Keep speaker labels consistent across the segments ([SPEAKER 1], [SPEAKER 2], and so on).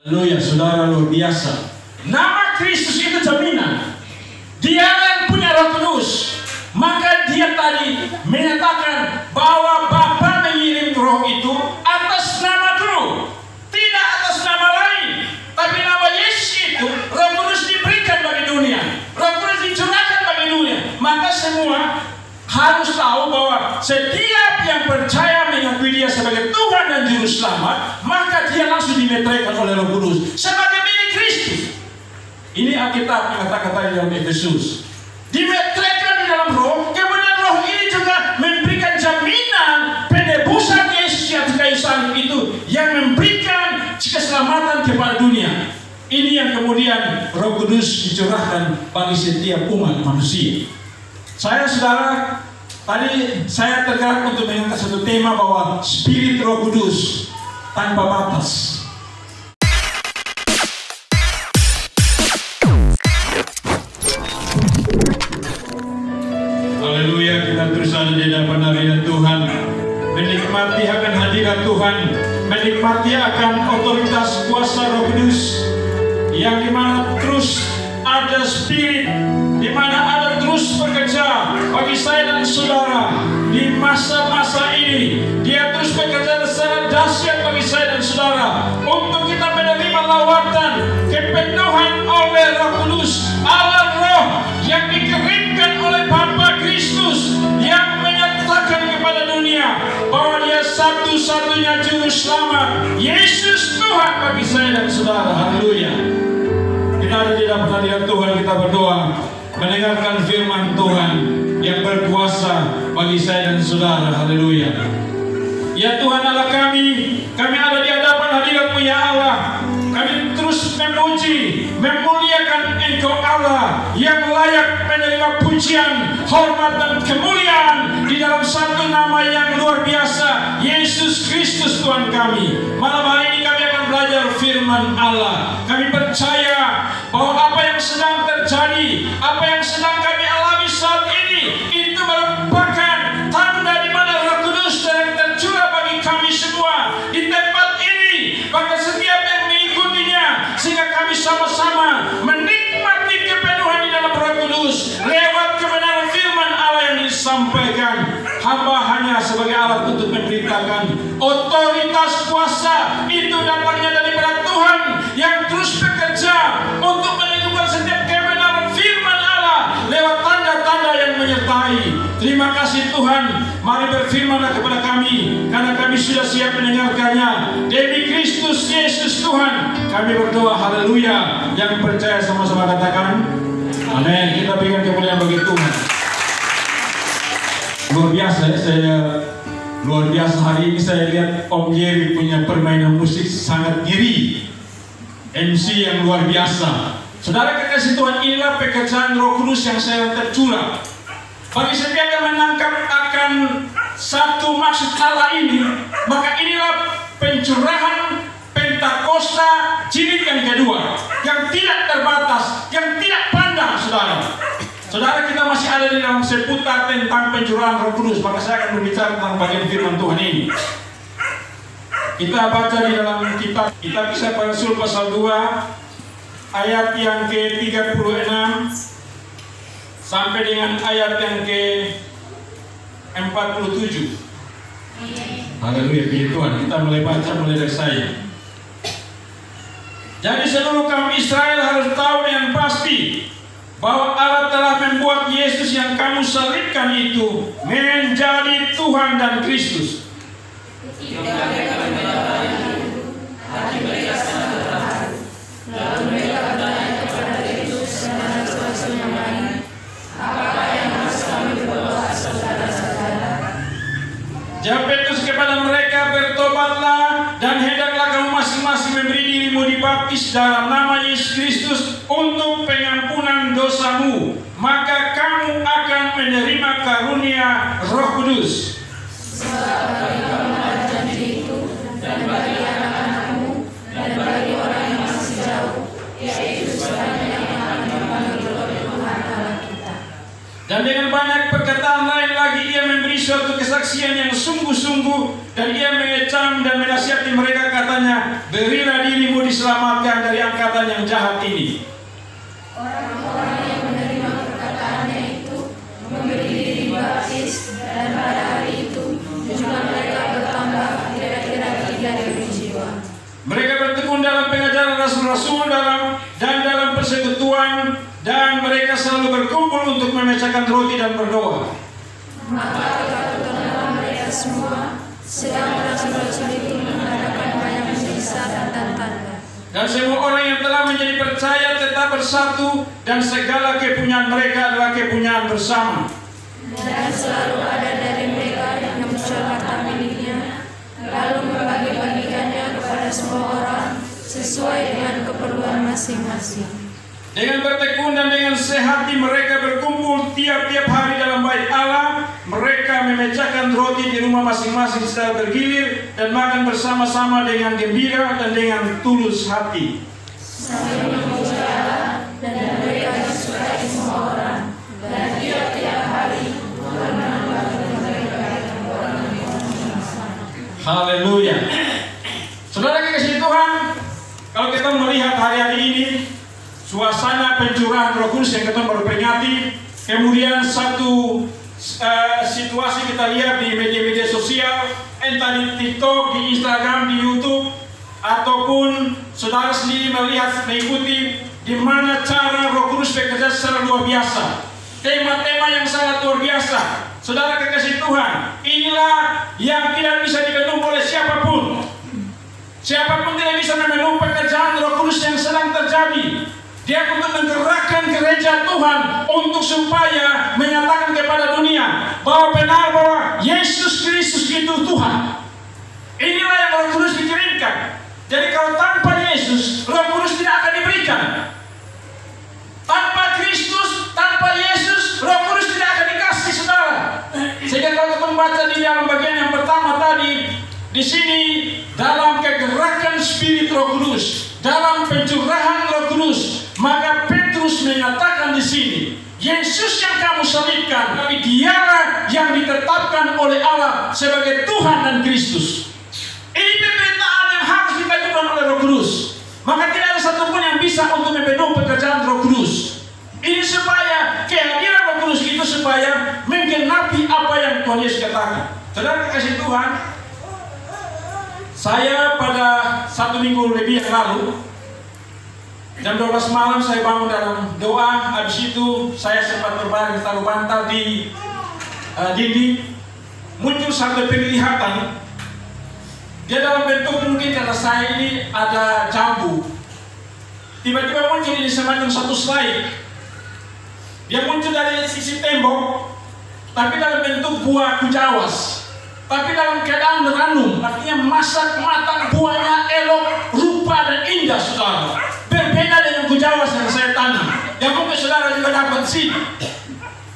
[SPEAKER 1] Haleluya, saudara, luar biasa. Nama Kristus itu jaminan. Dia yang punya Roh Kudus. Maka dia tadi menyatakan bahwa Bapa mengirim Roh itu atas nama Roh, tidak atas nama lain. Tapi nama Yesus itu, Roh Kudus diberikan bagi dunia, Roh Kudus dicurahkan bagi dunia. Maka semua harus tahu bahwa setiap yang percaya mengakui dia sebagai Tuhan dan Juru Selamat, maka dia langsung dimeteraikan oleh Roh Kudus sebagai milik Kristus. Ini Alkitab mengatakan tadi dalam Efesus, dimeteraikan di dalam Roh. Kemudian Roh ini juga memberikan jaminan penebusan Yesus yang kayu salib itu, yang memberikan keselamatan kepada dunia. Ini yang kemudian Roh Kudus dicurahkan bagi setiap umat manusia. Saudara, tadi saya tergerak untuk mengangkat satu tema bahwa Spirit Roh Kudus tanpa batas. Haleluya, kita terus ada di hadapan hadirat Tuhan, menikmati akan hadirat Tuhan, menikmati akan otoritas kuasa Roh Kudus, yang dimana terus ada Spirit, dimana ada terus bekerja bagi saya dan saudara di masa-masa ini. Dia terus bekerja secara dahsyat bagi saya dan saudara untuk kita menerima lawatan kepenuhan oleh Roh Kudus, Allah Roh yang dikeringkan oleh Bapa Kristus, yang menyatakan kepada dunia bahwa dia satu-satunya Juru Selamat, Yesus Tuhan bagi saya dan saudara. Haleluya. Kita ada di dalam hadirat Tuhan, kita berdoa mendengarkan firman Tuhan yang berkuasa bagi saya dan saudara. Haleluya. Ya Tuhan Allah kami ada di hadapan hadirat-Mu ya Allah. Kami terus memuji, memuliakan Engkau Allah yang layak menerima pujian, hormat dan kemuliaan di dalam satu nama yang luar biasa, Yesus Kristus Tuhan kami. Malam hari ini kami akan belajar firman Allah. Kami percaya bahwa apa yang sedang terjadi, apa yang sedang kami alami saat ini, itu merupakan tanda di mana Roh Kudus yang tercurah bagi kami semua di tempat ini, maka setiap yang mengikutinya, sehingga kami sama-sama menikmati kepenuhan di dalam Roh Kudus lewat kebenaran firman Allah yang disampaikan. Hamba hanya sebagai alat untuk memberitakan. Otoritas kuasa itu datangnya daripada Tuhan yang terus bekerja untuk meneguhkan setiap kebenaran firman Allah lewat tanda-tanda yang menyertai. Terima kasih Tuhan. Mari berfirmanlah kepada kami, karena kami sudah siap mendengarkannya. Demi Kristus Yesus Tuhan kami berdoa. Haleluya. Yang percaya sama-sama katakan amin. Kita berikan kemuliaan bagi Tuhan. Luar biasa ya, luar biasa hari ini saya lihat Om Jerry punya permainan musik sangat ngeri, MC yang luar biasa. Saudara kekasih Tuhan, inilah pekerjaan Roh Kudus yang saya tercurah bagi setiap yang menangkap akan satu maksud Allah ini. Maka inilah pencurahan Pentakosta jilid yang kedua, yang tidak terbatas, yang tidak pandang. Saudara, kita masih ada di dalam seputar tentang pencurahan Roh Kudus. Maka saya akan berbicara tentang bagian firman Tuhan ini. Kita baca di dalam kitab Kisah Para Rasul pasal 2 ayat yang ke-36 sampai dengan ayat yang ke-47. Haleluya, puji Tuhan. Kita mulai baca mulai dari saya. Jadi seluruh kaum Israel harus tahu dengan pasti bahwa Allah telah membuat Yesus yang kamu salibkan itu menjadi Tuhan dan Kristus. Jawab Petrus kepada mereka, bertobatlah dan hendaklah kamu masing-masing memberi dirimu dibaptis dalam nama Yesus Kristus untuk pengampunan dosamu, maka kamu akan menerima karunia Roh Kudus. Sebab bagi kamu ada janji itu, dan bagi anak-anakmu, dan bagi orang yang masih jauh, yaitu sebanyak yang akan dipanggil oleh Tuhan Allah kita. Dan dengan banyak perkataan lain lagi ia memberi suatu kesaksian yang sungguh-sungguh, dan ia mengecam dan menasihati mereka, katanya, berilah dirimu diselamatkan dari angkatan yang jahat ini.
[SPEAKER 2] Orang-orang yang menerima perkataannya itu memberi diri baptis, dan pada hari itu jumlah mereka bertambah kira-kira 3.000 jiwa. Mereka
[SPEAKER 1] bertekun dalam pengajaran rasul-rasul dan dalam persekutuan, dan mereka selalu berkumpul untuk memecahkan roti dan berdoa.
[SPEAKER 2] Maka ketakutanlah mereka semua, sedang rasul-rasul itu mengadakan banyak mujizat dan tanda.
[SPEAKER 1] Dan semua orang yang telah menjadi percaya tetap bersatu, dan segala kepunyaan mereka adalah kepunyaan bersama.
[SPEAKER 2] Dan selalu ada dari mereka yang menjual harta miliknya, lalu membagi-bagikannya kepada semua orang sesuai dengan keperluan masing-masing.
[SPEAKER 1] Dengan bertekun dan dengan sehati mereka berkumpul tiap-tiap hari dalam bait Allah. Mereka memecahkan roti di rumah masing-masing secara bergilir dan makan bersama-sama dengan gembira dan dengan tulus hati.
[SPEAKER 2] Sambil memuji Allah, dan mereka disukai semua orang, dan tiap-tiap hari Tuhan menambahkan mereka dengan orang yang bersama.
[SPEAKER 1] Haleluya. Saudara kekasih Tuhan, kalau kita melihat hari-hari ini suasana pencurahan Roh Kudus yang kita baru peringati, kemudian satu situasi kita lihat di media-media sosial, entah di TikTok, di Instagram, di YouTube, ataupun saudara sendiri melihat, mengikuti di mana cara Roh Kudus bekerja secara luar biasa. Tema-tema yang sangat luar biasa. Saudara kekasih Tuhan, inilah yang tidak bisa dibendung oleh siapapun. Siapapun tidak bisa membendung pekerjaan Roh Kudus yang sedang terjadi. Dia untuk menggerakkan gereja Tuhan untuk supaya menyatakan kepada dunia bahwa benar bahwa Yesus Kristus itu Tuhan. Inilah yang Roh Kudus dikirimkan. Jadi kalau tanpa Yesus, Roh Kudus tidak akan diberikan. Tanpa Kristus, tanpa Yesus, Roh Kudus tidak akan dikasih, saudara. Sehingga kalau kita membaca di dalam bagian yang pertama tadi, di sini dalam kegerakan Spirit Roh Kudus, dalam pencurahan Roh Kudus, maka Petrus menyatakan di sini, Yesus yang kamu salibkan, tapi Dialah yang ditetapkan oleh Allah sebagai Tuhan dan Kristus. Ini pemberitaan yang harus dikatakan oleh Roh Kudus. Maka tidak ada satupun yang bisa untuk membendung pekerjaan Roh Kudus. Ini supaya kehadiran Roh Kudus itu supaya menggenapi apa yang Tuhan Yesus katakan. Saudara kasih Tuhan, saya pada 1 minggu lebih yang lalu, jam 12 malam saya bangun dalam doa. Habis itu saya sempat berbaring taruh bantal di dinding. Muncul satu penglihatan. Dia dalam bentuk mungkin karena saya ini ada jambu. Tiba-tiba muncul ini semacam satu slide. Dia muncul dari sisi tembok, tapi dalam bentuk buah kujawas. Tapi dalam keadaan ranum, artinya masak, matang, buahnya elok, rupa dan indah, saudara. Berbeda dengan kujawas yang saya tanam, yang mungkin saudara juga dapat sini.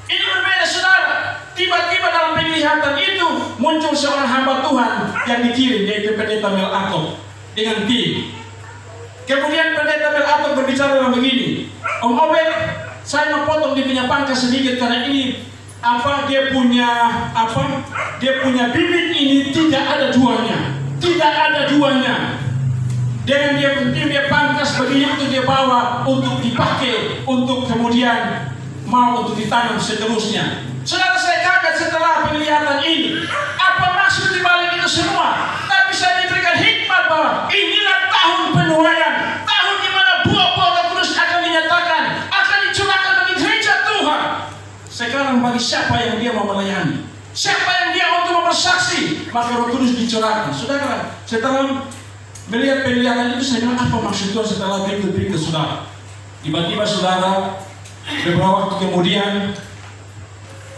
[SPEAKER 1] Ini berbeda, saudara. Tiba-tiba dalam penglihatan itu muncul seorang hamba Tuhan yang dikirim, yaitu Pendeta Mel Atok dengan tim. Kemudian Pendeta Mel Atok berbicara dengan begini, Om Obed, saya mau potong dia punya pangkas sedikit karena ini dia punya bibit ini tidak ada duanya, Dengan dia pangkas begini untuk dia bawa untuk dipakai untuk kemudian mau untuk ditanam seterusnya. Saudara, saya kaget setelah penglihatan ini. Apa maksud dibalik itu semua? Tapi saya diberikan hikmat bahwa inilah tahun penuaian, tahun di mana buah-buah Roh Kudus akan dinyatakan, akan dicurahkan bagi gereja Tuhan. Sekarang bagi siapa yang dia mau melayani, siapa yang dia untuk bersaksi, maka Roh Kudus dicurahkan. Saudara, setelah melihat penglihatan itu saya bilang, apa maksud Tuhan setelah berikut saudara? Tiba-tiba saudara, beberapa waktu kemudian,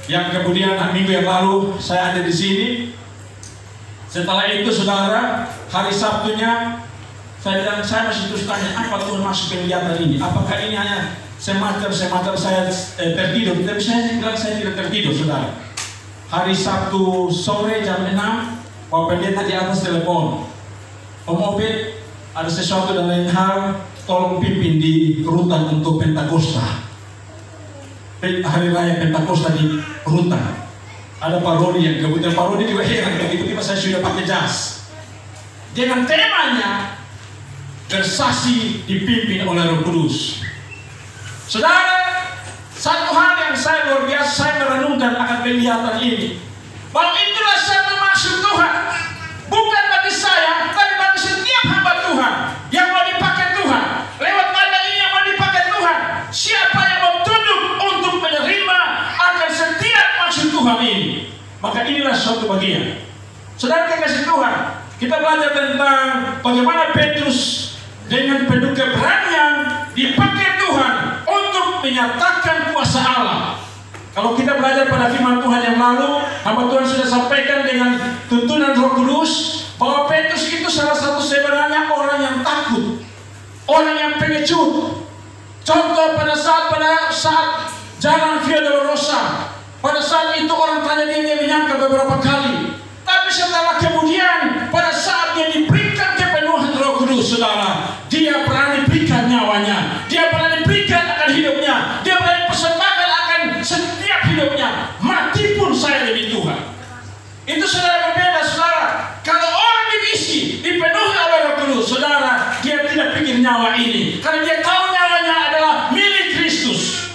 [SPEAKER 1] minggu yang lalu saya ada di sini. Setelah itu saudara, hari Sabtunya saya bilang, saya masih terus tanya, apa Tuhan masuk penglihatan ini? Apakah ini hanya semacam saya tertidur? Tapi saya bilang saya tidak tertidur, saudara. Hari Sabtu sore jam 6, Pak Pendeta di atas telepon, Om Obed, ada sesuatu dan lain hal, tolong pimpin di rutan untuk Pentakosta. hari raya Pentakosta di Rutan. Ada parodi yang kebetulan parodi juga heran, tiba-tiba saya sudah pakai jas. Dengan temanya bersaksi dipimpin oleh Roh Kudus. Saudara, satu hal yang saya luar biasa saya merenungkan akan penglihatan ini, bahwa itulah satu maksud Tuhan, bukan bagi saya, tapi bagi setiap hamba Tuhan yang mau dipakai Tuhan. Lewat tanda ini yang mau dipakai Tuhan, siapa yang mau tunduk untuk menerima akan setiap maksud Tuhan ini, maka inilah suatu bagian. Saudara kekasih Tuhan, kita belajar tentang bagaimana Petrus dengan penuh keberanian dipakai Tuhan untuk menyatakan kuasa Allah. Kalau kita belajar pada firman Tuhan yang lalu, hamba Tuhan sudah sampaikan dengan tuntunan Roh Kudus bahwa Petrus itu salah satu sebenarnya orang yang takut, orang yang pengecut. Contoh pada saat jalan Via Dolorosa, pada saat itu orang tanya dia menyangka beberapa kali. Tapi setelah kemudian pada saat dia diberikan kepenuhan Roh Kudus, saudara, dia berani berikan nyawanya, dia berani berikan akan hidupnya, dia berani persembahkan akan setiap hidupnya. Mati pun saya demi Tuhan. Itu saudara berbeda, saudara. Kalau orang diisi, dipenuhi oleh Roh Kudus, saudara, dia tidak pikir nyawa ini, karena dia tahu nyawanya adalah milik Kristus.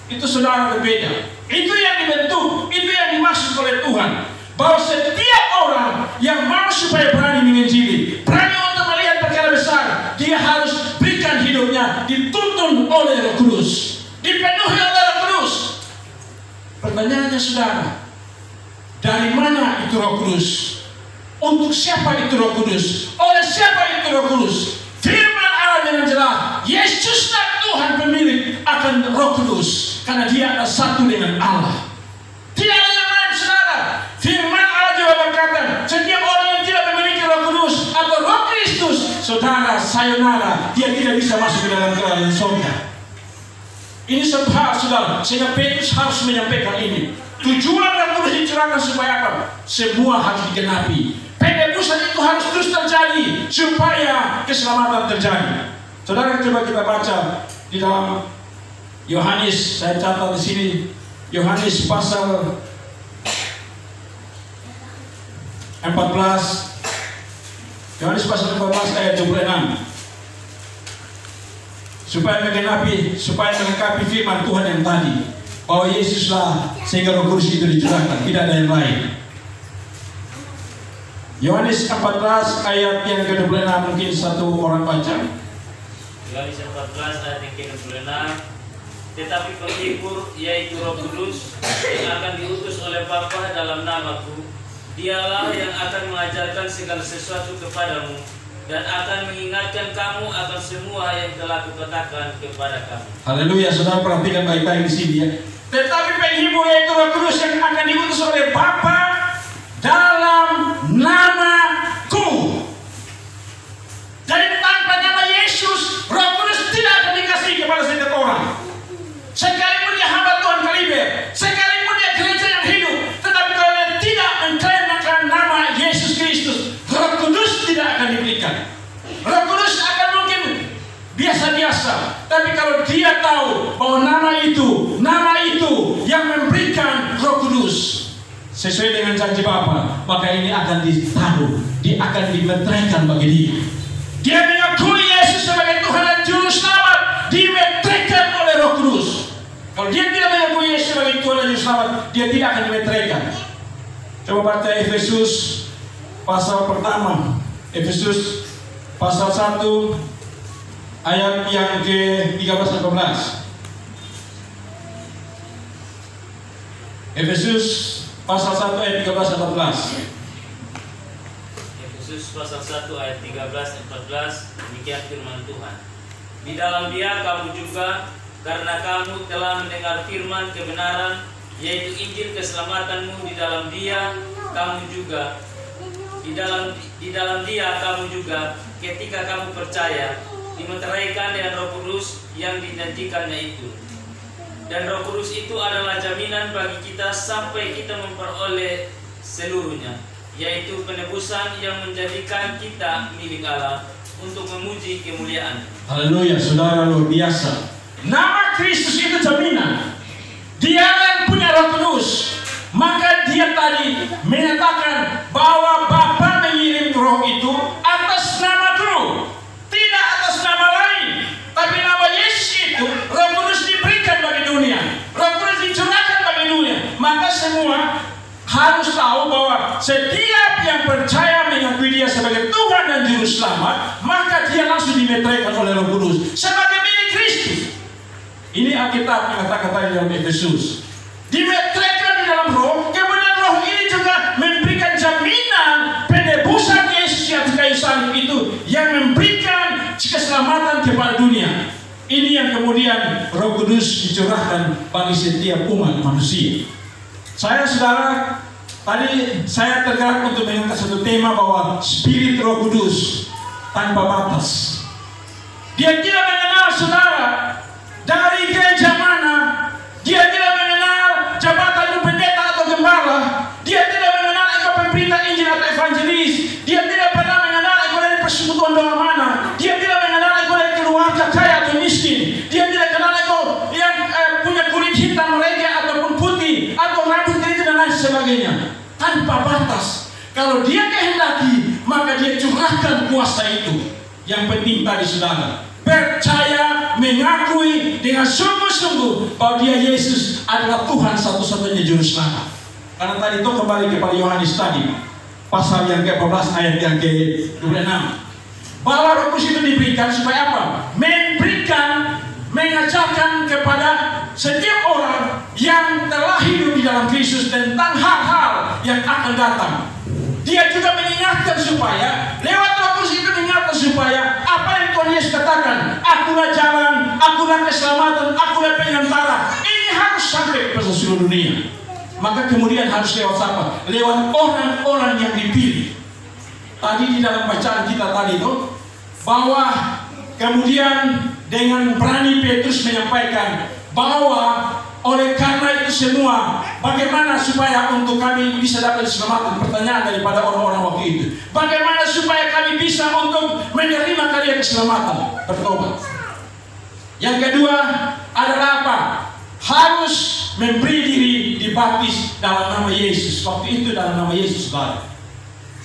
[SPEAKER 1] Itu saudara berbeda. Itu yang dibentuk, itu yang dimaksud oleh Tuhan. Bahwa setiap orang yang mau supaya berani menginjili, berani untuk melihat perkara besar, dia harus berikan hidupnya, dituntun oleh Roh Kudus, dipenuhi oleh Roh Kudus. Pertanyaannya saudara, dari mana itu Roh Kudus? Untuk siapa itu Roh Kudus? Oleh siapa itu Roh Kudus? Firman Allah dengan jelas, Yesuslah Tuhan pemilik akan Roh Kudus, karena dia adalah satu dengan Allah. Tidak ada yang lain, saudara. Firman Allah juga berkata, setiap orang yang tidak memiliki Roh Kudus atau Roh Kristus, saudara, sayonara, dia tidak bisa masuk ke dalam kerajaan surga. Ini sebab, saudara, sehingga Petrus harus menyampaikan ini. Tujuan Roh Kudus dicurahkan supaya apa? Semua harus digenapi. Penebusan itu harus terus terjadi supaya keselamatan terjadi. Saudara, coba kita baca di dalam Yohanes, saya catat di sini, Yohanes pasal 14, Yohanes pasal 14 ayat 26. Supaya melengkapi firman Tuhan yang tadi, bahwa Yesuslah sehingga Roh Kudus itu dicurahkan, tidak ada yang lain. Yohanes 14 ayat yang ke-26, mungkin satu orang baca.
[SPEAKER 3] Yohanes 14 ayat yang ke-26. Tetapi penghibur, yaitu Roh Kudus, yang akan diutus oleh Bapa dalam namaku, dialah yang akan mengajarkan segala sesuatu kepadamu, dan akan mengingatkan kamu akan semua yang telah kukatakan kepada kamu.
[SPEAKER 1] Haleluya, saudara perhatikan baik-baik di sini ya. Tetapi penghibur, yaitu Roh Kudus, yang akan diutus oleh Bapa dalam namaku. Jadi tanpa nama Yesus, Roh Kudus tidak akan dikasih kepada setiap orang. Sekalipun dia hamba Tuhan Kaliber, sekalipun dia gereja yang hidup, tetapi kalau dia tidak mengklaimkan nama Yesus Kristus, Roh Kudus tidak akan diberikan. Roh Kudus akan mungkin biasa-biasa, tapi kalau dia tahu bahwa nama itu yang memberikan Roh Kudus sesuai dengan janji Bapa, maka ini akan ditaruh, dia akan dimeteraikan bagi dia. Dia mengakui Yesus sebagai Tuhan dan Juru Selamat, dimeteraikan oleh Roh Kudus. Kalau dia tidak mengakui Yesus sebagai Tuhan dan Juru Selamat, dia tidak akan dimeteraikan. Coba baca Efesus pasal pertama, Efesus pasal 1 ayat yang ke-13-14. Efesus pasal 1 ayat 13-14.
[SPEAKER 3] Efesus pasal 1 ayat 13-14, demikian firman Tuhan. Di dalam Dia kamu juga, karena kamu telah mendengar firman kebenaran, yaitu Injil keselamatanmu, di dalam Dia kamu juga, di dalam Dia kamu juga, ketika kamu percaya, dimeteraikan dengan Roh Kudus yang dijanjikannya itu. Dan Roh Kudus itu adalah jaminan bagi kita sampai kita memperoleh seluruhnya, yaitu penebusan yang menjadikan kita milik Allah untuk memuji kemuliaan.
[SPEAKER 1] Haleluya, saudara, luar biasa. Nama Kristus itu jaminan. dia yang punya Roh Kudus. Maka dia tadi menyatakan bahwa Bapa mengirim Roh itu atas nama Roh, tidak atas nama lain. Tapi nama Yesus itu, Roh Kudus diberikan bagi dunia, Roh Kudus dicurahkan bagi dunia. Maka semua harus tahu bahwa setiap yang percaya mengakui dia sebagai Tuhan dan Juru Selamat, maka dia langsung dimeteraikan oleh Roh Kudus sebagai milik Kristus. Ini Alkitab mengatakan tadi dalam Efesus, dimeteraikan di dalam Roh. Kemudian Roh ini juga memberikan jaminan penebusan Yesus yang di kayu salib itu, yang memberikan keselamatan kepada dunia. Ini yang kemudian Roh Kudus dicurahkan bagi setiap umat manusia. Saudara, tadi saya tergerak untuk mengangkat satu tema bahwa Spirit Roh Kudus tanpa batas. Dia tidak mengenal saudara dari gereja mana, dia tidak mengenal jabatan pendeta atau gembala, dia tidak mengenal engkau pemberita Injil atau evangelis, dia tidak pernah mengenal engkau dari persekutuan doa mana, dia tidak mengenal engkau dari keluarga kaya atau miskin, dia tidak kenal engkau yang punya kulit hitam, reggae ataupun putih, atau rambut keriting dan lain sebagainya. Tanpa batas. Kalau dia kehendaki, maka dia curahkan kuasa itu. Yang penting tadi saudara, percaya, mengakui dengan sungguh-sungguh bahwa dia Yesus adalah Tuhan satu-satunya Juru Selamat. Karena tadi itu kembali kepada Yohanes tadi, pasal yang ke-14 ayat yang ke-26. Bahwa Roh Kudus itu diberikan supaya apa? Memberikan, mengajarkan kepada setiap orang yang telah hidup di dalam Kristus tentang hal-hal yang akan datang. Dia juga mengingatkan supaya lewat Roh Kudus itu mengingatkan supaya apa yang Tuhan Yesus katakan, akulah jalan, akulah keselamatan, akulah pengantara. Ini harus sampai ke seluruh dunia. Maka kemudian harus lewat siapa? Lewat orang-orang yang dipilih. Tadi di dalam bacaan kita tadi itu, bahwa kemudian dengan berani Petrus menyampaikan bahwa oleh karena itu semua, bagaimana supaya untuk kami bisa dapat keselamatan? Pertanyaan daripada orang-orang waktu itu. Bagaimana supaya kami bisa untuk menerima karya keselamatan? Bertobat. Yang kedua adalah apa? Harus memberi diri dibaptis dalam nama Yesus. Waktu itu dalam nama Yesus, saudara.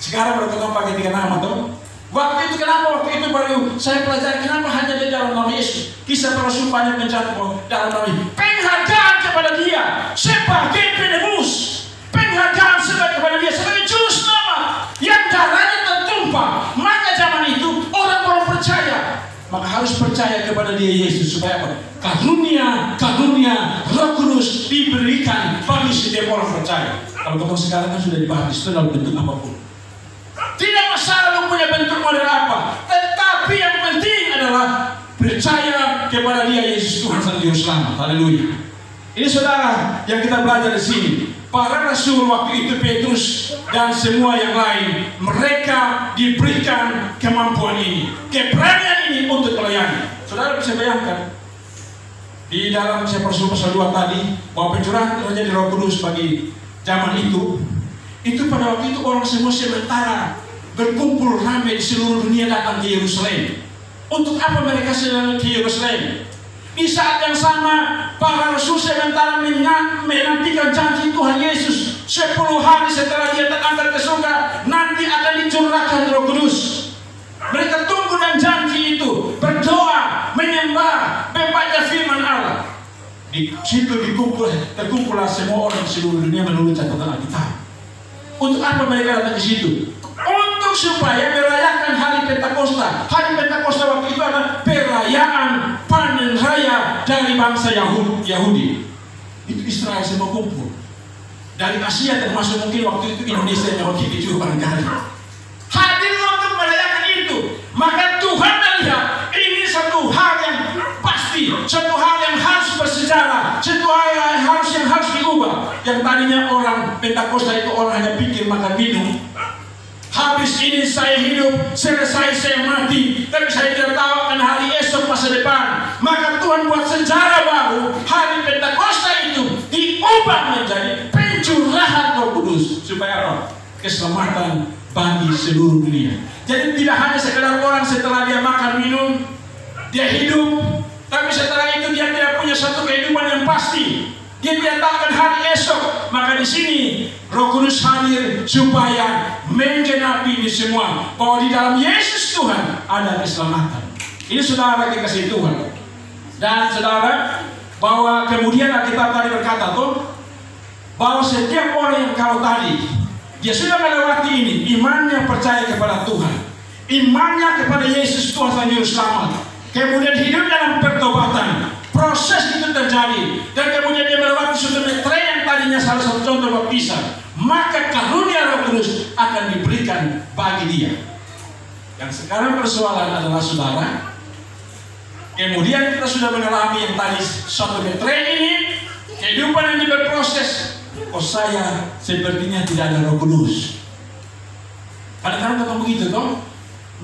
[SPEAKER 1] Sekarang baru ketemu pakai 3 nama tuh. Waktu itu kenapa? Waktu itu baru saya pelajari kenapa hanya di dalam nama Yesus. Kisah para rasul banyak mencatat dalam nama Yesus. Penghargaan kepada dia sebagai penebus. Penghargaan kepada dia sebagai Juru Selamat yang darahnya tertumpah. Maka zaman itu orang-orang percaya, maka harus percaya kepada dia Yesus supaya apa? Karunia Roh Kudus diberikan bagi setiap orang percaya. Kalau kita sekarang kan sudah dibaptis dalam bentuk apapun. Tidak masalah lu punya bentuk model apa, tetapi yang penting adalah percaya kepada dia Yesus Tuhan dan Juru Selamat. Haleluya. Ini saudara yang kita belajar di sini. Para rasul waktu itu, Petrus dan semua yang lain, mereka diberikan kemampuan ini, keberanian ini untuk melayani. Saudara bisa bayangkan di dalam pasal 2 tadi bahwa pencurahan terjadi Roh Kudus bagi zaman itu pada waktu itu orang semua sementara berkumpul ramai di seluruh dunia datang ke Yerusalem. Untuk apa mereka sedang ke Yerusalem? Di saat yang sama para rasul sementara menantikan janji Tuhan Yesus 10 hari setelah dia terangkat ke surga, nanti akan dicurahkan Roh Kudus. Mereka tunggu dan janji itu, berdoa, menyembah, membaca firman Allah. Di situ terkumpullah semua orang di seluruh dunia menurut catatan Alkitab. Untuk apa mereka datang ke situ? Untuk supaya merayakan hari Pentakosta. Hari Pentakosta waktu itu adalah perayaan panen raya dari bangsa Yahudi. Itu Israel semua kumpul. Dari Asia termasuk mungkin waktu itu Indonesia yang mewakili juga barangkali. Hadir untuk merayakan itu. Maka Tuhan melihat ini satu hal yang pasti, satu hal yang harus bersejarah, satu hal yang harus diubah. Yang tadinya orang Pentakosta itu orang hanya pikir makan minum. Habis ini saya hidup, selesai saya mati, tapi saya tidak tahu akan hari esok masa depan. Maka Tuhan buat sejarah baru. Hari Pentakosta itu diubah menjadi pencurahan Roh Kudus supaya apa? Keselamatan bagi seluruh dunia. Jadi tidak hanya sekedar orang setelah dia makan minum dia hidup, tapi setelah itu dia tidak punya satu kehidupan yang pasti. Dia tidak tahu akan hari esok. Maka di sini Roh Kudus hadir supaya menggenapi ini semua. Bahwa di dalam Yesus Tuhan ada keselamatan. Ini saudara dikasih Tuhan. Dan saudara, bahwa kemudian Alkitab tadi berkata tuh, bahwa setiap orang yang kalau tadi dia sudah melewati ini, imannya percaya kepada Tuhan, imannya kepada Yesus Tuhan dan Juru Selamat, kemudian hidup dalam pertobatan, proses itu terjadi, dan kemudian dia melewati suatu metre yang tadinya salah satu contoh baptisan, maka karunia Roh Kudus akan diberikan bagi dia. Yang sekarang persoalan adalah saudara, kemudian kita sudah mengalami yang tadi suatu metre ini, kehidupan yang berproses. Oh, saya sepertinya tidak ada Roh Kudus. Kadang-kadang ketemu begitu toh.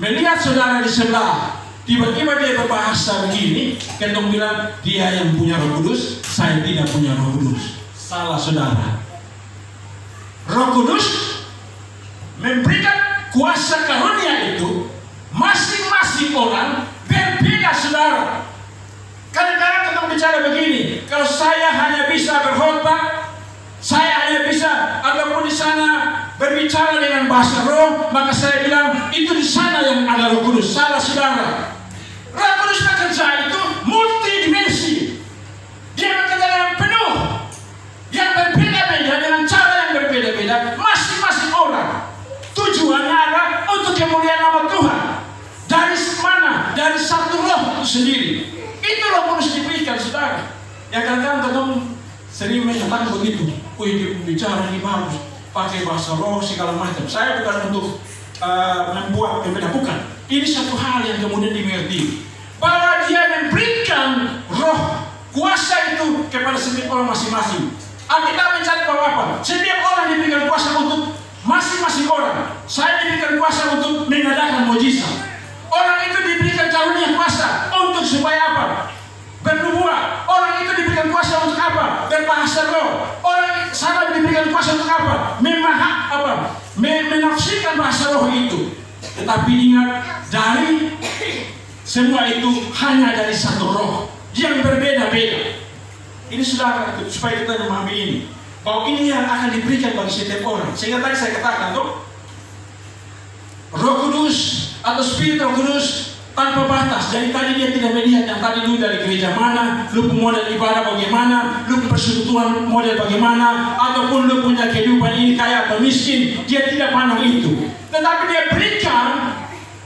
[SPEAKER 1] Melihat saudara di sebelah, tiba-tiba dia berbahasa begini, ketemu bilang dia yang punya Roh Kudus, saya tidak punya Roh Kudus. Salah saudara. Roh Kudus memberikan kuasa karunia itu masing-masing orang berbeda saudara. Kadang-kadang ketemu bicara begini, kalau saya hanya bisa berkhotbah, saya hanya bisa ataupun di sana berbicara dengan bahasa roh, maka saya bilang itu di sana yang ada Roh Kudus. Salah saudara. Roh Kudus bekerja itu multidimensi. Dia bekerja dengan penuh, yang berbeda-beda dengan cara yang berbeda-beda masing-masing orang. Tujuannya adalah untuk kemuliaan nama Tuhan. Dari mana? Dari satu roh itu sendiri. Itu Roh Kudus diberikan saudara. Ya kadang-kadang ketemu sering menyatakan begitu. Wih, dia bicara ini bagus, pakai bahasa roh segala macam. Saya bukan untuk membuat pembeda, bukan. Ini satu hal yang kemudian dimengerti, bahwa dia memberikan roh kuasa itu kepada setiap orang masing-masing. Alkitab mencari bahwa apa? Setiap orang diberikan kuasa untuk masing-masing orang. Saya diberikan kuasa untuk mengadakan mujizat. Orang itu diberikan karunia kuasa untuk supaya apa? Bernubuat. Orang itu diberikan kuasa untuk apa? Berbahasa roh. Orang sana diberikan kuasa untuk apa? Menafsirkan bahasa roh itu. Tetapi ingat, dari semua itu hanya dari satu roh yang berbeda-beda. Ini saudara, supaya kita memahami ini, bahwa ini yang akan diberikan bagi setiap orang. Sehingga tadi saya katakan tuh, Roh Kudus atau Spirit Roh Kudus tanpa batas. Jadi tadi dia tidak melihat yang tadi lu dari gereja mana, lu model ibadah bagaimana, lu persekutuan model bagaimana, ataupun lu punya kehidupan ini kaya atau miskin. Dia tidak pandang itu. Tetapi dia berikan,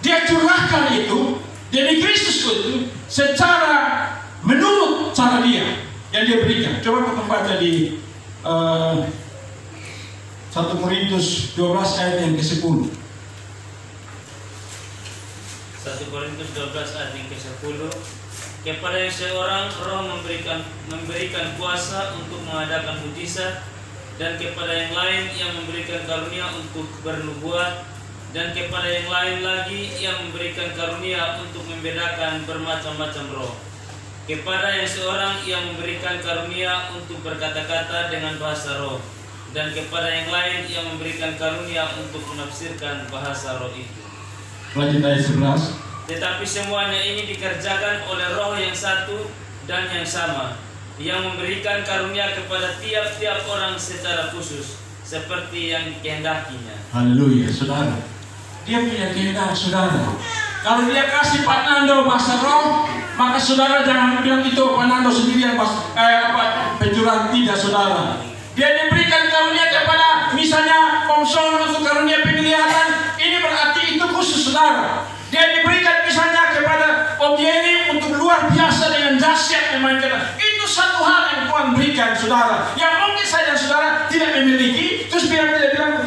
[SPEAKER 1] dia curahkan itu dari Kristus itu secara menurut cara dia yang dia berikan. Coba kita baca di 1 Korintus 12 ayat yang ke-10.
[SPEAKER 3] 1 Korintus 12 ayat yang ke-10. Kepada yang seorang roh memberikan kuasa untuk mengadakan mujizat, dan kepada yang lain yang memberikan karunia untuk bernubuat, dan kepada yang lain lagi yang memberikan karunia untuk membedakan bermacam-macam roh. Kepada yang seorang yang memberikan karunia untuk berkata-kata dengan bahasa roh, dan kepada yang lain yang memberikan karunia untuk menafsirkan bahasa roh itu.
[SPEAKER 1] Lanjut ayat 11.
[SPEAKER 3] Tetapi semuanya ini dikerjakan oleh Roh yang satu dan yang sama, yang memberikan karunia kepada tiap-tiap orang secara khusus, seperti yang dikehendakinya.
[SPEAKER 1] Haleluya, saudara. Dia punya kehendak, saudara. Kalau dia kasih Pak Nando bahasa roh, maka saudara jangan bilang itu Pak Nando sendiri yang pencurahan, tidak saudara. Dia diberikan karunia kepada misalnya Om Son untuk karunia penglihatan, ini berarti itu khusus saudara. Dia diberikan misalnya kepada Om Yeni untuk luar biasa dengan dahsyat memainkan. Itu satu hal yang Tuhan berikan saudara, yang mungkin saya dan saudara tidak memiliki. Terus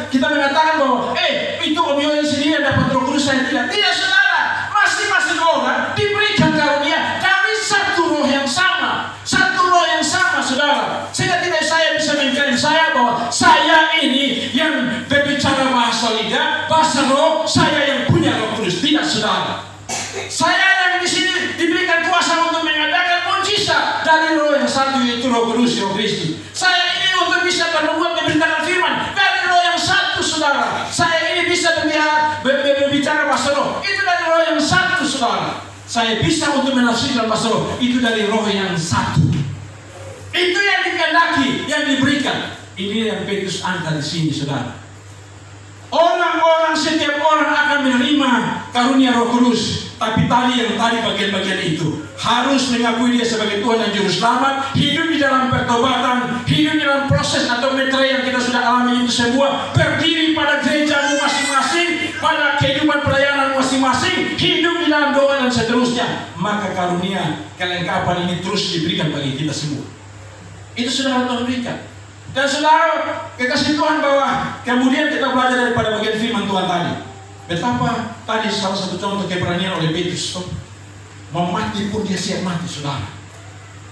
[SPEAKER 1] kita mengatakan bahwa itu Om Yeni sendiri yang dapat Roh Kudus, saya tidak. Tidak saudara, masing-masing orang diberikan karunia dari satu roh yang sama. Satu roh yang sama saudara. Sehingga tidak saya bisa mengklaim saya bahwa saya ini yang berbicara bahasa lidah, bahasa roh, saya yang punya Roh Kudus. Tidak saudara. Saya yang di sini diberikan kuasa untuk mengadakan mujizat dari roh yang satu, yaitu Roh Kudus, Roh Kristus. Saya ini untuk bisa bernubuat, memberitakan firman dari roh yang satu saudara. Saya ini bisa berbicara bahasa roh, itu dari roh yang satu saudara. Saya bisa untuk menafsirkan bahasa roh, itu dari roh yang satu. Itu yang dikehendaki, yang diberikan. Ini yang Petrus angkat di sini, saudara. Orang-orang, setiap orang akan menerima karunia Roh Kudus. Tapi yang tadi bagian-bagian itu harus mengakui dia sebagai Tuhan dan Juru Selamat, hidup di dalam pertobatan, hidup di dalam proses atau metre yang kita sudah alami itu semua, berdiri pada gerejamu masing-masing, pada kehidupan pelayanan masing-masing, hidup di dalam doa dan seterusnya. Maka karunia kelengkapan ini terus diberikan bagi kita semua. Itu sudah Tuhan berikan. Dan saudara, kekasih Tuhan, bahwa kemudian kita belajar daripada bagian firman Tuhan tadi. Betapa tadi salah satu contoh keberanian oleh Petrus. Mau mati pun dia siap mati, saudara.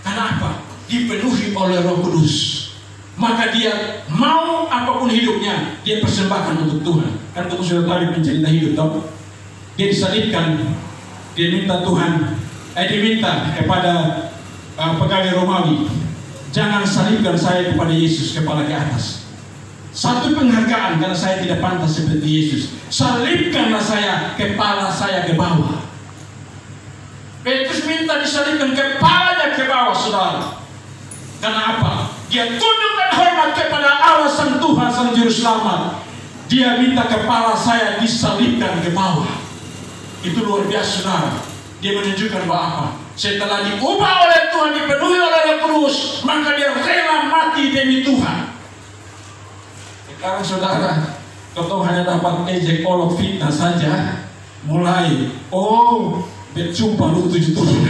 [SPEAKER 1] Karena apa? Dipenuhi oleh Roh Kudus. Maka dia mau apapun hidupnya, dia persembahkan untuk Tuhan. Kan kita sudah tadi pencerita hidup, tahu? Dia disalibkan, dia minta Tuhan, diminta kepada pegawai Romawi, jangan salibkan saya kepada Yesus, kepala ke atas. Satu penghargaan karena saya tidak pantas seperti Yesus. Salibkanlah saya, kepala saya ke bawah. Petrus minta disalibkan kepalanya ke bawah, saudara. Karena apa? Dia tunduk dan hormat kepada Allah Sang Tuhan, Sang Juru Selamat. Dia minta kepala saya disalibkan ke bawah. Itu luar biasa, saudara. Dia menunjukkan bahwa apa? Setelah diubah oleh Tuhan, dipenuhi oleh Roh Kudus, maka dia rela mati demi Tuhan. Sekarang saudara, kalau hanya dapat ejek olok fitnah saja, mulai berjumpa lu 7 tahun.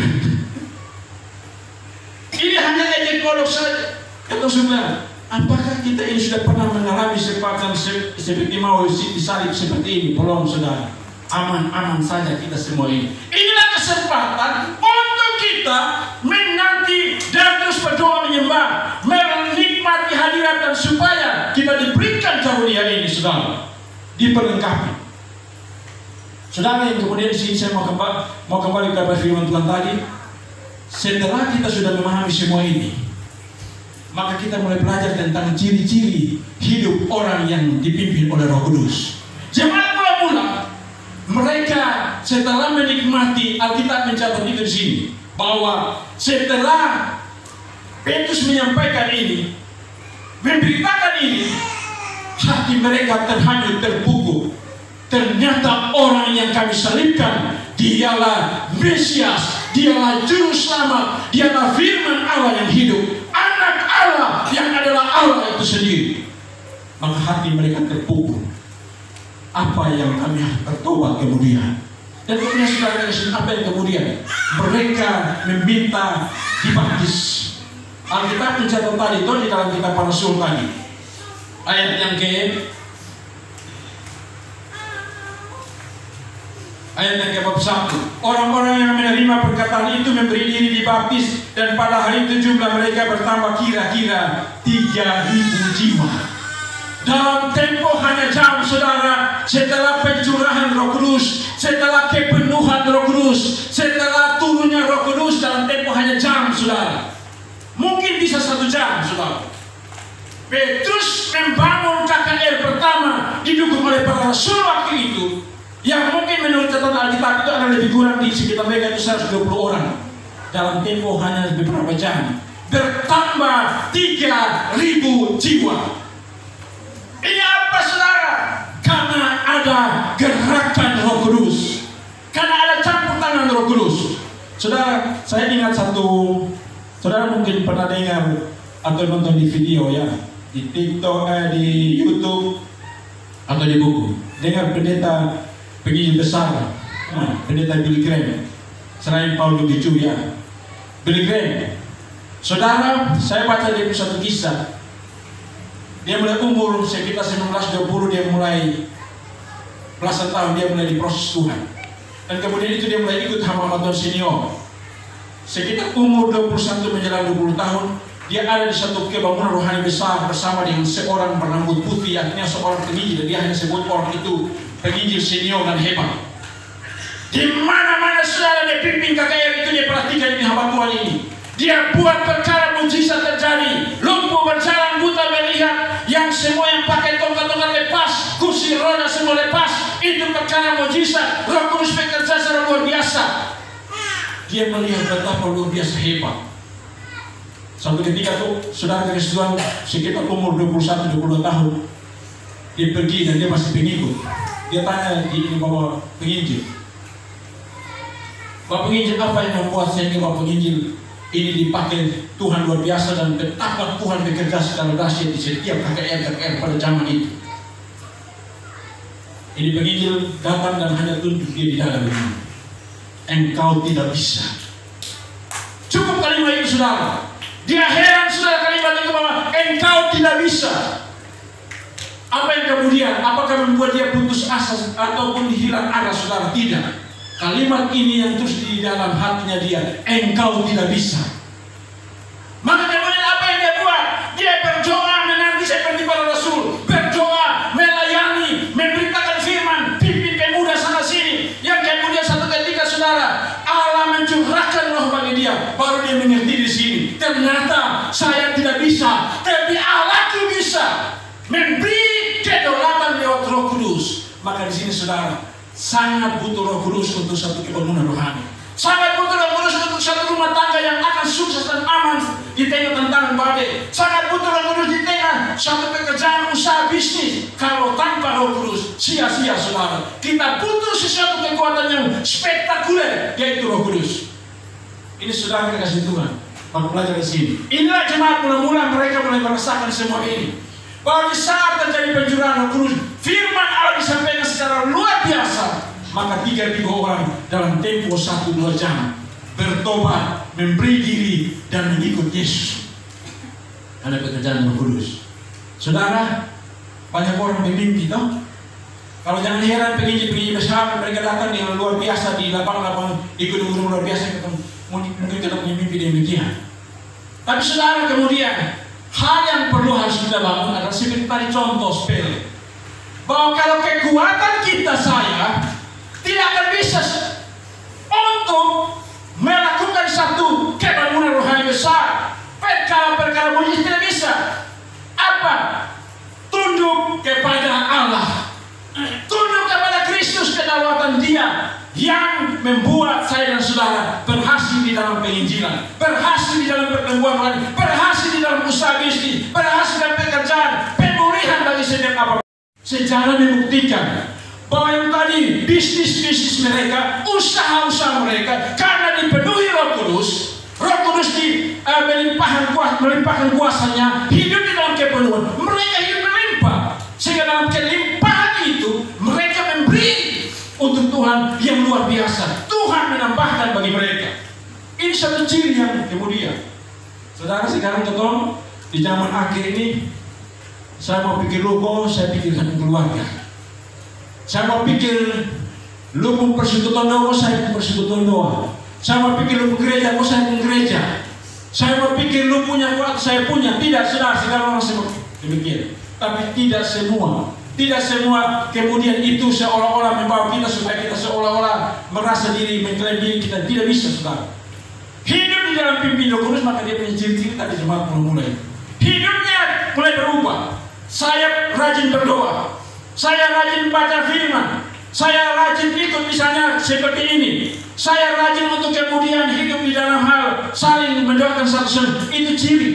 [SPEAKER 1] Ini hanya ejek olok saja. Kata saudara, apakah kita ini sudah pernah mengalami seperti mau disalib seperti ini? Belum, saudara. Aman-aman saja kita semua ini. Inilah kesempatan untuk kita menanti dan terus berdoa menyembah, menikmati hadirat, dan supaya kita diberikan karunia ini, saudara, diperlengkapi. Saudara, yang kemudian di sini saya mau kembali kepada firman Tuhan tadi. Setelah kita sudah memahami semua ini, maka kita mulai belajar tentang ciri-ciri hidup orang yang dipimpin oleh Roh Kudus. Jemaat mula-mula, mereka setelah menikmati, Alkitab mencatat itu di sini, bahwa setelah Petrus menyampaikan ini, memberitakan ini, hati mereka terhanyut, terpukul. Ternyata orang yang kami salibkan, dialah Mesias, dialah Juru Selamat, dialah firman Allah yang hidup, anak Allah yang adalah Allah itu sendiri. Maka hati mereka terpukul. Apa yang kami bertobat kemudian? Dan kemudian saudara, apa yang kemudian? Mereka meminta dibaptis. Alkitab mencatat tadi itu di dalam kitab Rasul tadi, ayat yang ke-1. Orang-orang yang menerima perkataan itu memberi diri dibaptis, dan pada hari itu jumlah mereka bertambah kira-kira 3.000 jiwa. Dalam tempo hanya jam, saudara, setelah pencurahan Roh Kudus, setelah kepenuhan Roh Kudus, setelah turunnya Roh Kudus, dalam tempo hanya jam, saudara. Mungkin bisa 1 jam, saudara. Petrus membangun KKR pertama, didukung oleh para rasul waktu itu, yang mungkin menurut catatan Alkitab itu ada lebih kurang di sekitar mereka itu 120 orang. Dalam tempo hanya beberapa jam, bertambah 3.000 jiwa. Ini apa, saudara? Karena ada gerakan Roh Kudus, karena ada campur tangan Roh Kudus. Saudara, saya ingat satu, saudara mungkin pernah dengar atau nonton di video ya, di TikTok, di YouTube atau di buku. Dengar pendeta penginjil besar, pendeta Billy Graham, selain Paul Lugicu ya, Billy Graham. Saudara, saya baca di satu kisah. Dia mulai umur sekitar 19-20, dia mulai belasan tahun, dia mulai diproses Tuhan. Dan kemudian itu dia mulai ikut hamba-hamba senior. Sekitar umur 21 menjelang 20 tahun, dia ada di satu kebangunan rohani besar bersama dengan seorang berambut putih, artinya seorang penginjil. Dia hanya sebut orang itu penginjil senior dan hebat. Di mana-mana saudara dia pimpin KKR itu, dia perhatikan ini hamba Tuhan ini. Dia buat perkara mujizat terjadi, lumpuh berjalan, buta melihat, yang semua yang pakai tongkat-tongkat lepas, kursi roda semua lepas. Itu perkara mujizat. Roh Kudus bekerja secara luar biasa. Dia melihat betapa luar biasa hebat. Satu ketika tuh saudara kasih Tuhan sekitar umur 21-22 tahun, dia pergi dan dia masih pengikut. Dia tanya di Bapak penginjil, Bapak penginjil, apa yang membuat sehingga Bapak penginjil ini dipakai Tuhan luar biasa dan betapa Tuhan bekerja secara dahsyat di setiap KKR pada zaman itu. Ini penginjil datang dan hanya tunjuk dia di dalam ini. Engkau tidak bisa. Cukup kalimat itu saudara. Dia heran saudara kalimat itu bahwa engkau tidak bisa. Apa yang kemudian? Apakah membuat dia putus asa ataupun hilang arah saudara? Tidak. Kalimat ini yang terus di dalam hatinya dia, engkau tidak bisa. Maka kemudian apa yang dia buat? Dia berdoa menanti seperti para rasul, berdoa, melayani, memberitakan firman, pimpin pemuda sana sini. Yang kemudian satu ketika saudara, Allah mencurahkan roh bagi dia, baru dia mengerti di sini. Ternyata saya tidak bisa, tapi Allahku bisa memberi kedaulatan lewat Roh Kudus. Maka di sini saudara, sangat butuh Roh Kudus untuk satu kebangunan rohani. Sangat butuh Roh Kudus untuk satu rumah tangga yang akan sukses dan aman di tengah tantangan badai. Sangat butuh Roh Kudus di tengah satu pekerjaan usaha bisnis. Kalau tanpa Roh Kudus, sia-sia saudara. Kita butuh sesuatu kekuatan yang spektakuler, yaitu Roh Kudus. Ini saudara kasih Tuhan. Baru belajar di sini. Inilah jemaat mula-mula mereka mulai merasakan semua ini. Bahwa di saat terjadi pencurahan Roh Kudus, firman Allah disampaikan secara luar biasa. Maka 3.000 orang dalam tempo 1-2 jam bertobat, memberi diri dan mengikut Yesus. Ada pekerjaan Roh Kudus. Saudara, banyak orang bermimpi toh. Kalau jangan heran penginjil-penginjil besar mereka datang dengan luar biasa di lapangan-lapangan di gunung-gunung luar biasa, mungkin kita punya mimpi demikian. Tapi saudara kemudian hal yang perlu harus kita bangun adalah seperti tadi contoh sepele, bahwa kalau kekuatan kita tidak akan bisa untuk melakukan satu kebangunan rohani besar, perkara-perkara mujizat tidak bisa. Apa? Tunduk kepada Allah, tunduk kepada Kristus, kedaulatan Dia yang membuat saya dan saudara berhasil di dalam penginjilan, berhasil di dalam pertemuan rohani, berhasil di dalam usaha bisnis, berhasil dalam pekerjaan, pemulihan bagi setiap apa. Sejarah membuktikan bahwa yang tadi bisnis mereka, usaha-usaha mereka, karena dipenuhi Roh Kudus, Roh Kudus melimpahkan kuasanya, hidup di dalam kepenuhan, mereka hidup melimpah. Sehingga dalam kelimpahan itu mereka memberi untuk Tuhan yang luar biasa. Tuhan menambahkan bagi mereka. Ini satu ciri yang kemudian saudara sekarang ketemu di zaman akhir ini. Saya mau pikir logo, saya pikirkan keluarga. Saya mau pikir lu pun persekutuan doa, saya pun persekutuan doa. Saya mau pikir lu pun gereja, saya pun gereja. Saya mau pikir lu punya kuat, saya punya. Tidak, saudara, sekarang orang semua demikian. Tapi tidak semua kemudian itu seolah-olah membawa kita supaya kita seolah-olah merasa diri, mengklaim diri kita. Tidak bisa, saudara. Hidup di dalam pimpin Roh Kudus, maka dia punya ciri-ciri tadi jemaat mulai. Hidupnya mulai berubah. Saya rajin berdoa, saya rajin baca firman, saya rajin ikut misalnya seperti ini. Saya rajin untuk kemudian hidup di dalam hal saling mendoakan satu sama lain. Itu ciri.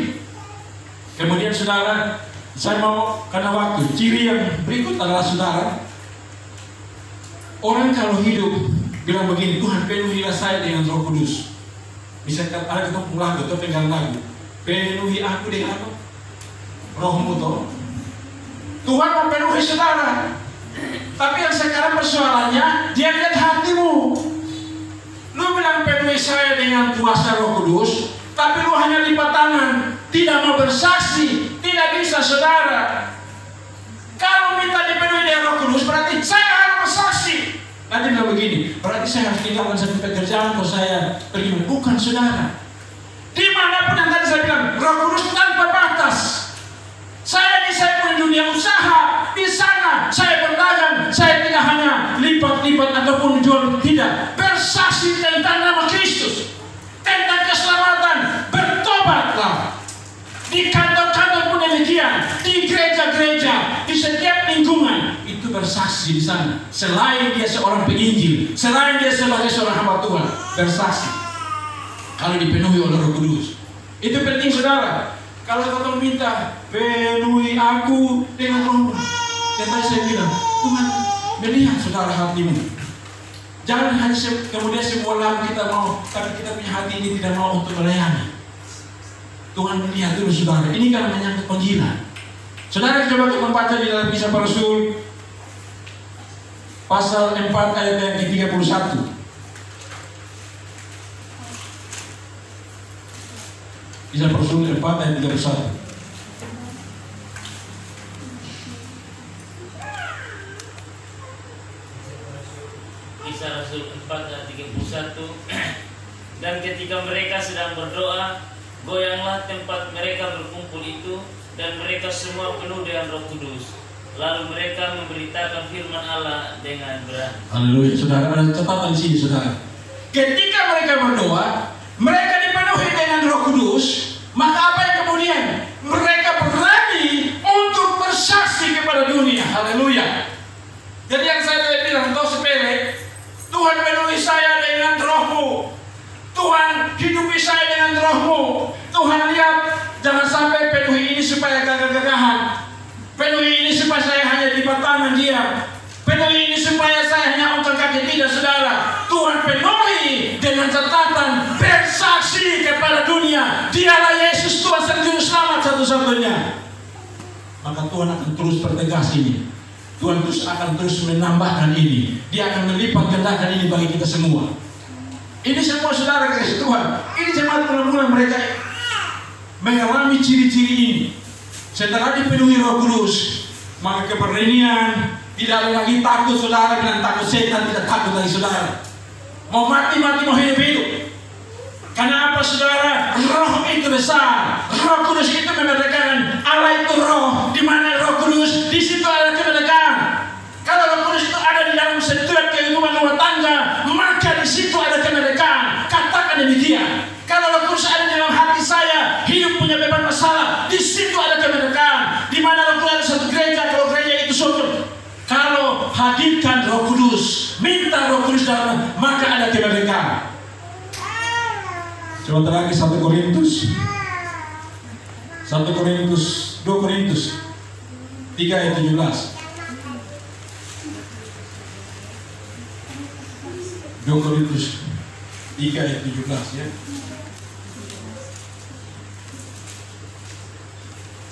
[SPEAKER 1] Kemudian saudara, saya mau karena waktu, ciri yang berikut adalah saudara, orang kalau hidup bilang begini, Tuhan penuhilah saya dengan Roh Kudus. Bisa ada ketemu lagu atau pegang lagu, penuhi aku dengan Rohmu toh. Tuhan memenuhi saudara. Tapi yang sekarang persoalannya, dia lihat hatimu. Lu bilang penuhi saya dengan kuasa Roh Kudus, tapi lu hanya lipat tangan, tidak mau bersaksi. Tidak bisa, saudara. Kalau minta dipenuhi dengan Roh Kudus, berarti saya harus bersaksi. Nanti bilang begini, berarti saya harus tinggalkan satu pekerjaan kalau saya pergi. Bukan, saudara. Dimanapun yang tadi saya bilang, Roh Kudus tanpa batas. Saya punya dunia usaha, di sana saya berdagang, saya tidak hanya lipat-lipat ataupun jual, tidak. Bersaksi tentang nama Kristus, tentang keselamatan, bertobatlah. Di kantor-kantor pun demikian, di gereja-gereja, di setiap lingkungan, itu bersaksi di sana. Selain dia seorang penginjil, selain dia sebagai seorang hamba Tuhan, bersaksi. Kalau dipenuhi oleh Roh Kudus. Itu penting saudara. Kalau kau minta penuhi aku dengan roh, dan tadi saya bilang, Tuhan melihat saudara hatimu. Jangan hanya kemudian semua lagu kita mau, tapi kita punya hati ini tidak mau untuk melayani. Tuhan melihat dulu saudara. Ini kan menyangkut panggilan. Saudara coba kita membaca di dalam Kisah Para Rasul pasal 4 ayat yang ke-31. Kisah Para Rasul 4 ayat 31.
[SPEAKER 3] Kisah Rasul 4 ayat 31. Dan ketika mereka sedang berdoa, goyanglah tempat mereka berkumpul itu, dan mereka semua penuh dengan Roh Kudus. Lalu mereka memberitakan firman Allah dengan berani.
[SPEAKER 1] Haleluya, saudara. Ada catatan di sini, saudara. Ketika mereka berdoa, mereka dipenuhi dengan Roh Kudus, maka apa yang kemudian? Mereka berani untuk bersaksi kepada dunia. Haleluya. Jadi yang saya bilang, tahu sepele, Tuhan penuhi saya dengan Roh-Mu. Tuhan hidupi saya dengan Roh-Mu. Tuhan lihat, jangan sampai penuhi ini supaya gagah-gagahan. Penuhi ini supaya saya hanya di batangan diam. Penuhi ini supaya saya hanya ungkap kaki, tidak saudara. Tuhan penuhi dengan catatan bersaksi kepada dunia. Dialah Yesus Tuhan dan Juru Selamat satu-satunya. Maka Tuhan akan terus pertegas ini. Tuhan akan terus menambahkan ini. Dia akan melipat gandakan ini bagi kita semua. Ini semua saudara kasih Tuhan. Ini jemaat mula-mula mereka mengalami ciri-ciri ini. Setelah dipenuhi Roh Kudus, maka keberanian, tidak ada lagi takut saudara, bilang takut setan, tidak takut lagi saudara. Mau mati, mau hidup. Karena apa saudara? Roh itu besar. Roh Kudus itu memerdekakan. Allah itu roh. Di mana Roh Kudus, di situ ada kemerdekaan. Kalau Roh Kudus itu ada di dalam setiap kehidupan rumah tangga, maka di situ ada kemerdekaan. Katakan demikian. Kalau Roh Kudus ada di dalam hati saya, hidup punya beban masalah, di situ ada kemerdekaan. Di mana Roh Kudus ada satu gereja, kalau gereja itu surga. Kalau hadirkan Roh Kudus, minta Roh Kudus dalam, maka ada kemerdekaan. Coba terakhir 2 Korintus 3 ayat 17. 2 Korintus 3 ayat 17 ya.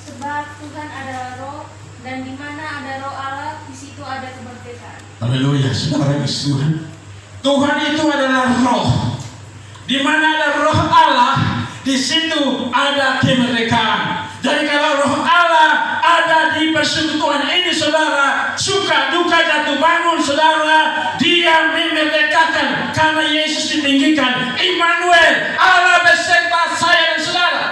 [SPEAKER 2] Sebab Tuhan adalah roh, dan di mana ada roh Allah, di situ ada kemerdekaan.
[SPEAKER 1] Haleluya, saudara Tuhan. Tuhan itu adalah roh. Di mana ada roh Allah, di situ ada kemerdekaan. Jadi kalau roh Allah ada di persekutuan ini saudara, suka duka jatuh bangun saudara, dia memerdekakan karena Yesus ditinggikan. Immanuel, Allah beserta saya dan saudara.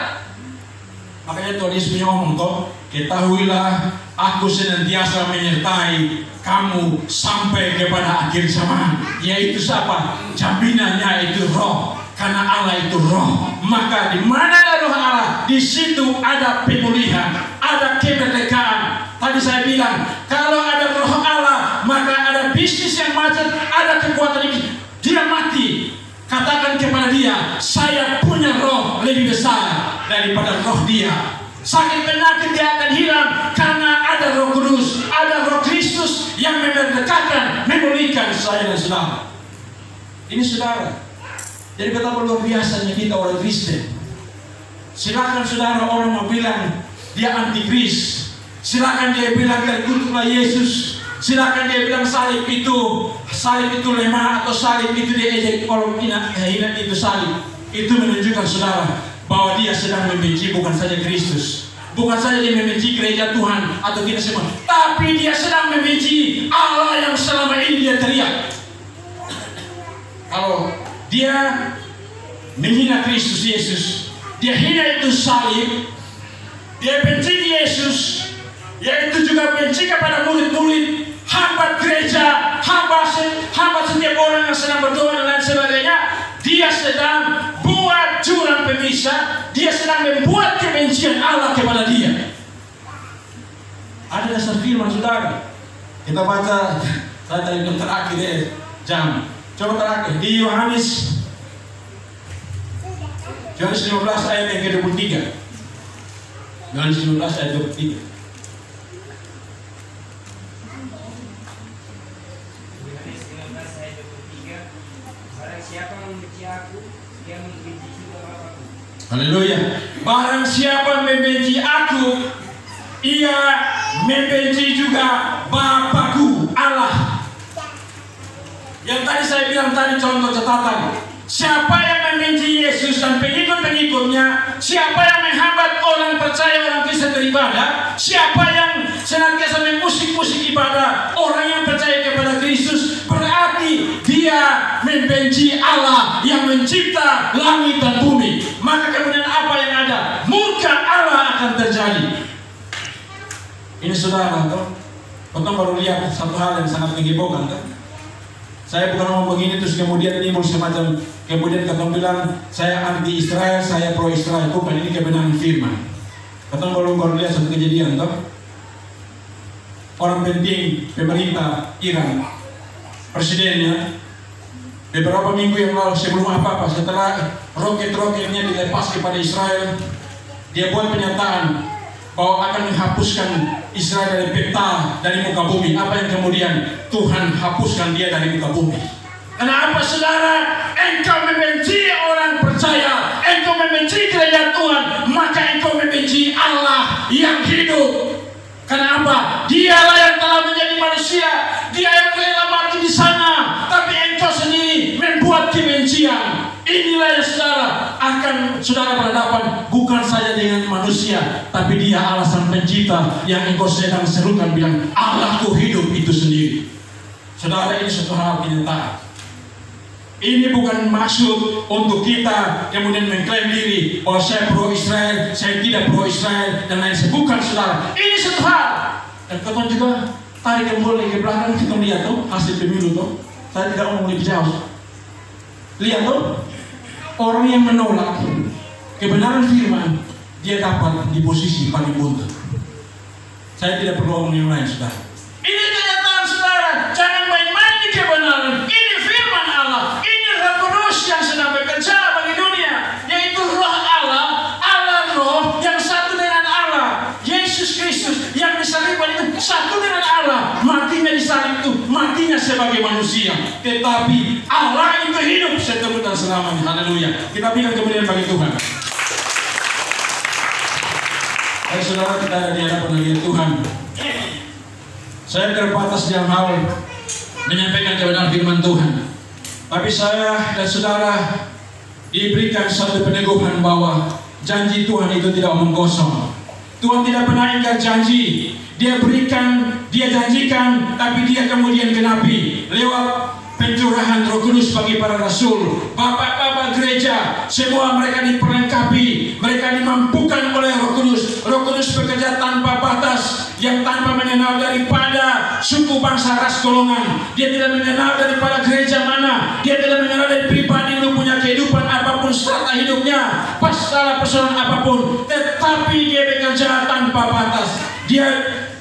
[SPEAKER 1] Makanya Tuhan Yesus punya ngomong toh, ketahuilah aku senantiasa menyertai kamu sampai kepada akhir zaman. Yaitu siapa? Jaminannya itu roh. Karena Allah itu roh, maka di mana ada roh Allah, di situ ada pemulihan, ada kemerdekaan. Tadi saya bilang, kalau ada roh Allah, maka ada bisnis yang macet, ada kekuatan ini. Dia mati, katakan kepada dia, saya punya roh lebih besar daripada roh dia. Sakit penyakit dia akan hilang karena ada Roh Kudus, ada Roh Kristus yang memerdekakan, memulihkan saya dan saudara. Ini saudara. Jadi betapa luar biasanya kita orang Kristen. Silakan saudara orang mau bilang dia antikris. Silakan dia bilang dia kutuklah Yesus. Silakan dia bilang salib itu lemah atau salib itu dia ejek orang hina itu salib. Itu menunjukkan saudara bahwa dia sedang membenci bukan saja Kristus. Bukan saja dia membenci gereja Tuhan atau kita semua, tapi dia sedang membenci Allah yang selama ini dia teriak. Kalau dia menghina Kristus Yesus, dia hina itu salib, dia benci Yesus, yaitu juga benci kepada murid-murid, hamba gereja, hamba setiap orang yang sedang berdoa dan lain sebagainya. Dia sedang buat jurang pemisah, dia sedang membuat kebencian Allah kepada dia. Ada dasar firman saudara. Kita baca, saya tadi belum terakhir jam. Coba terakhir di Yohanes Yohanes 15 ayat yang ke-23. Yohanes 15 ayat 23.
[SPEAKER 4] Barang siapa membenci aku, dia membenci juga Bapa-Ku.
[SPEAKER 1] Haleluya. Barang siapa membenci aku, ia membenci juga Bapa-Ku, Allah. Yang tadi saya bilang tadi contoh catatan. Siapa yang membenci Yesus dan pengikut-pengikutnya, siapa yang menghambat orang percaya, orang Kristen beribadah, siapa yang senantiasa memusik-musik ibadah orang yang percaya kepada Kristus, berarti dia membenci Allah yang mencipta langit dan bumi. Maka kemudian apa yang ada? Murka Allah akan terjadi. Ini saudara, potong baru lihat satu hal yang sangat menghebohkan, kan? Saya bukan ngomong begini terus kemudian timbul semacam kemudian katong bilang saya anti Israel, saya pro Israel. Bukan, ini kebenaran firman. Katong baru lihat satu kejadian, toh. Orang penting pemerintah Iran, presidennya, beberapa minggu yang lalu sebelum apa-apa, setelah roket-roketnya dilepas kepada Israel, dia buat pernyataan bahwa akan menghapuskan Israel dari peta, dari muka bumi. Apa yang kemudian Tuhan hapuskan dia dari muka bumi. Kenapa saudara? Engkau membenci orang percaya, engkau membenci kerajaan Tuhan, maka engkau membenci Allah yang hidup. Kenapa? Dialah yang telah menjadi manusia, dia yang rela mati di sana, tapi engkau sendiri membuat kebencian. Inilah yang saudara akan saudara berhadapan bukan saja dengan manusia, tapi dia Allah sang pencipta yang engkau sedang serukan bilang Allahku hidup itu sendiri. Saudara, ini suatu hal kenyataan. Ini bukan maksud untuk kita kemudian mengklaim diri bahwa saya pro Israel, saya tidak pro Israel dan lain sebagainya. Bukan saudara. Ini suatu hal. Dan kita juga tarik kembali ke belakang, kita lihat tuh hasil pemilu tuh. Saya tidak ngomong lebih jauh. Lihat tuh. Orang yang menolak kebenaran firman, dia dapat di posisi paling buntut. Saya tidak perlu ngomong yang lain, saudara. Ini kenyataan, saudara. Jangan main-main di kebenaran. Ini firman Allah. Ini Roh Kudus yang sedang bekerja bagi dunia, yaitu Roh Allah, Allah Roh yang satu dengan Allah. Yesus Kristus yang disalibkan itu satu dengan Allah. Matinya disalib itu, matinya sebagai manusia. Tetapi Allah itu hidup seterus dan selamanya. Haleluya. Kita bilang kemudian bagi Tuhan. Hai saudara, kita ada di hadapan Tuhan. Saya terbatas dalam hal menyampaikan kebenaran firman Tuhan. Tapi saya dan saudara diberikan satu peneguhan bahwa janji Tuhan itu tidak omong kosong. Tuhan tidak pernah ingkar janji. Dia berikan, dia janjikan, tapi dia kemudian genapi lewat pencurahan Roh Kudus bagi para rasul, bapak-bapak gereja, semua mereka diperlengkapi, mereka dimampukan oleh Roh Kudus. Roh Kudus bekerja tanpa batas, yang tanpa mengenal daripada suku, bangsa, ras, golongan. Dia tidak mengenal daripada gereja mana, dia tidak mengenal dari pribadi lu punya kehidupan apapun, strata hidupnya, pasal persoalan apapun, tetapi dia bekerja tanpa batas. Dia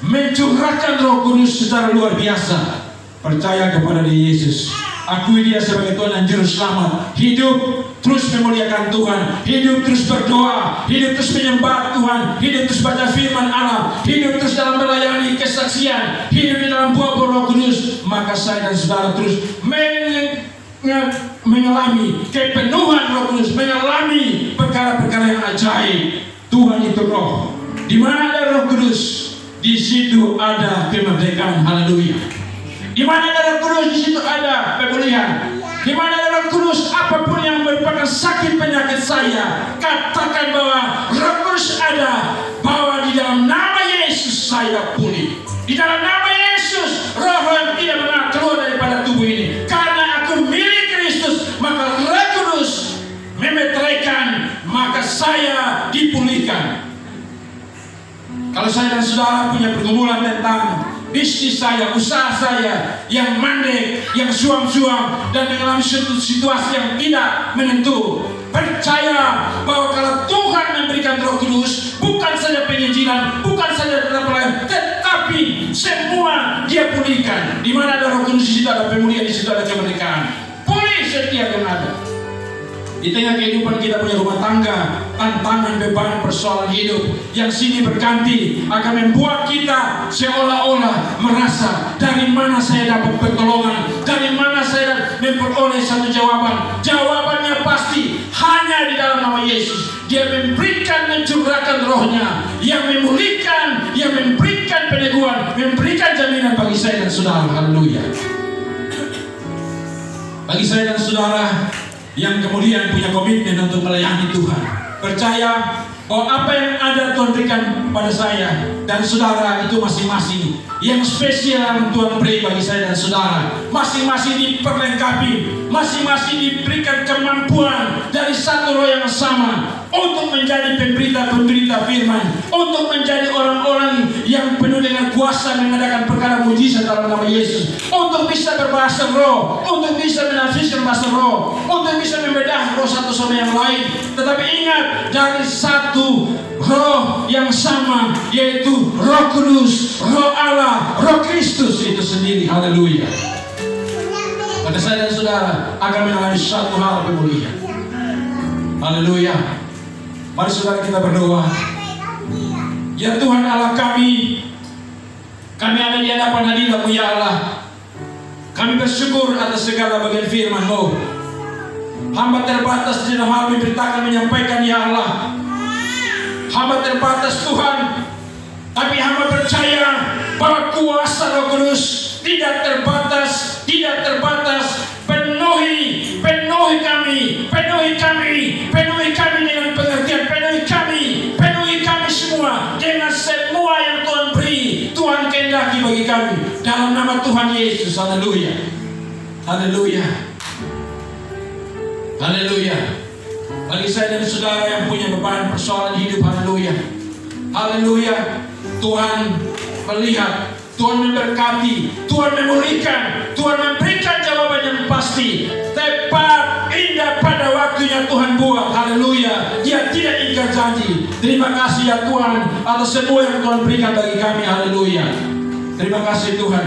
[SPEAKER 1] mencurahkan Roh Kudus secara luar biasa. Percaya kepada dia Yesus, akui dia sebagai Tuhan dan Juru Selamat. Hidup terus memuliakan Tuhan, hidup terus berdoa, hidup terus menyembah Tuhan, hidup terus baca firman Allah, hidup terus dalam melayani kesaksian, hidup di dalam buah-buah Roh Kudus. Maka saya dan saudara terus mengalami kepenuhan Roh Kudus, mengalami perkara-perkara yang ajaib. Tuhan itu Roh. Di mana ada Roh Kudus, di situ ada kemerdekaan. Haleluya. Di mana ada Roh Kudus, di situ ada pemulihan. Di mana ada Roh Kudus, apapun yang merupakan sakit penyakit saya, katakan bahwa Roh Kudus ada, bahwa di dalam nama Yesus saya pulih. Di dalam nama Yesus, roh yang tidak pernah keluar daripada tubuh ini. Karena aku milik Kristus, maka Roh Kudus memeteraikan, maka saya dipulihkan. Kalau saya dan saudara punya pergumulan tentang bisnis saya, usaha saya yang mandek, yang suam-suam, dan mengalami situasi yang tidak menentu, percaya bahwa kalau Tuhan memberikan Roh Kudus, bukan saja penginjilan, bukan saja pelayanan, tetapi semua dia pulihkan. Di mana ada Roh Kudus, di situ ada pemulihan, di situ ada kemerdekaan. Pulih setiap yang ada. Di tengah kehidupan kita punya rumah tangga, tantangan, beban, persoalan hidup yang sini berganti akan membuat kita seolah-olah merasa dari mana saya dapat pertolongan, dari mana saya memperoleh satu jawaban. Jawabannya pasti hanya di dalam nama Yesus. Dia memberikan, mencurahkan rohnya yang memulihkan, yang memberikan peneguhan, memberikan jaminan bagi saya dan saudara. Haleluya. Bagi saya dan saudara yang kemudian punya komitmen untuk melayani Tuhan, percaya bahwa apa yang ada Tuhan berikan pada saya dan saudara itu masing-masing yang spesial yang Tuhan beri bagi saya dan saudara, masing-masing diperlengkapi, masing-masing diberikan kemampuan dari satu roh yang sama untuk menjadi pemberita-pemberita firman, untuk menjadi orang-orang yang penuh dengan kuasa mengadakan perkara mujizat dalam nama Yesus, untuk bisa berbahasa roh, untuk bisa menafsirkan bahasa roh, untuk bisa membedah roh satu sama yang lain. Tetapi ingat, dari satu roh yang sama, yaitu Roh Kudus, Roh Allah, Roh Kristus itu sendiri. Haleluya. Pada saya dan saudara akan mengalami satu hal pemulihan. Haleluya. Mari saudara kita berdoa. Ya Tuhan Allah kami ada di hadapan hadirat-Mu ya Allah. Kami bersyukur atas segala bagian firman-Mu. Hamba terbatas di dalam hal memberitakan, menyampaikan ya Allah. Hamba terbatas Tuhan, tapi hamba percaya bahwa kuasa Roh Kudus tidak terbatas, tidak terbatas. Penuhi kami dengan pengertian, penuhi kami semua dengan semua yang Tuhan beri, Tuhan kehendaki bagi kami dalam nama Tuhan Yesus. Haleluya, haleluya, haleluya. Bagi saya dan saudara yang punya beban persoalan hidup, haleluya, haleluya. Tuhan melihat, Tuhan memberkati, Tuhan memulihkan, Tuhan memberikan jawaban yang pasti, tepat, indah pada waktunya Tuhan buat. Haleluya. Dia tidak ingkar janji. Terima kasih ya Tuhan atas semua yang Tuhan berikan bagi kami. Haleluya. Terima kasih Tuhan.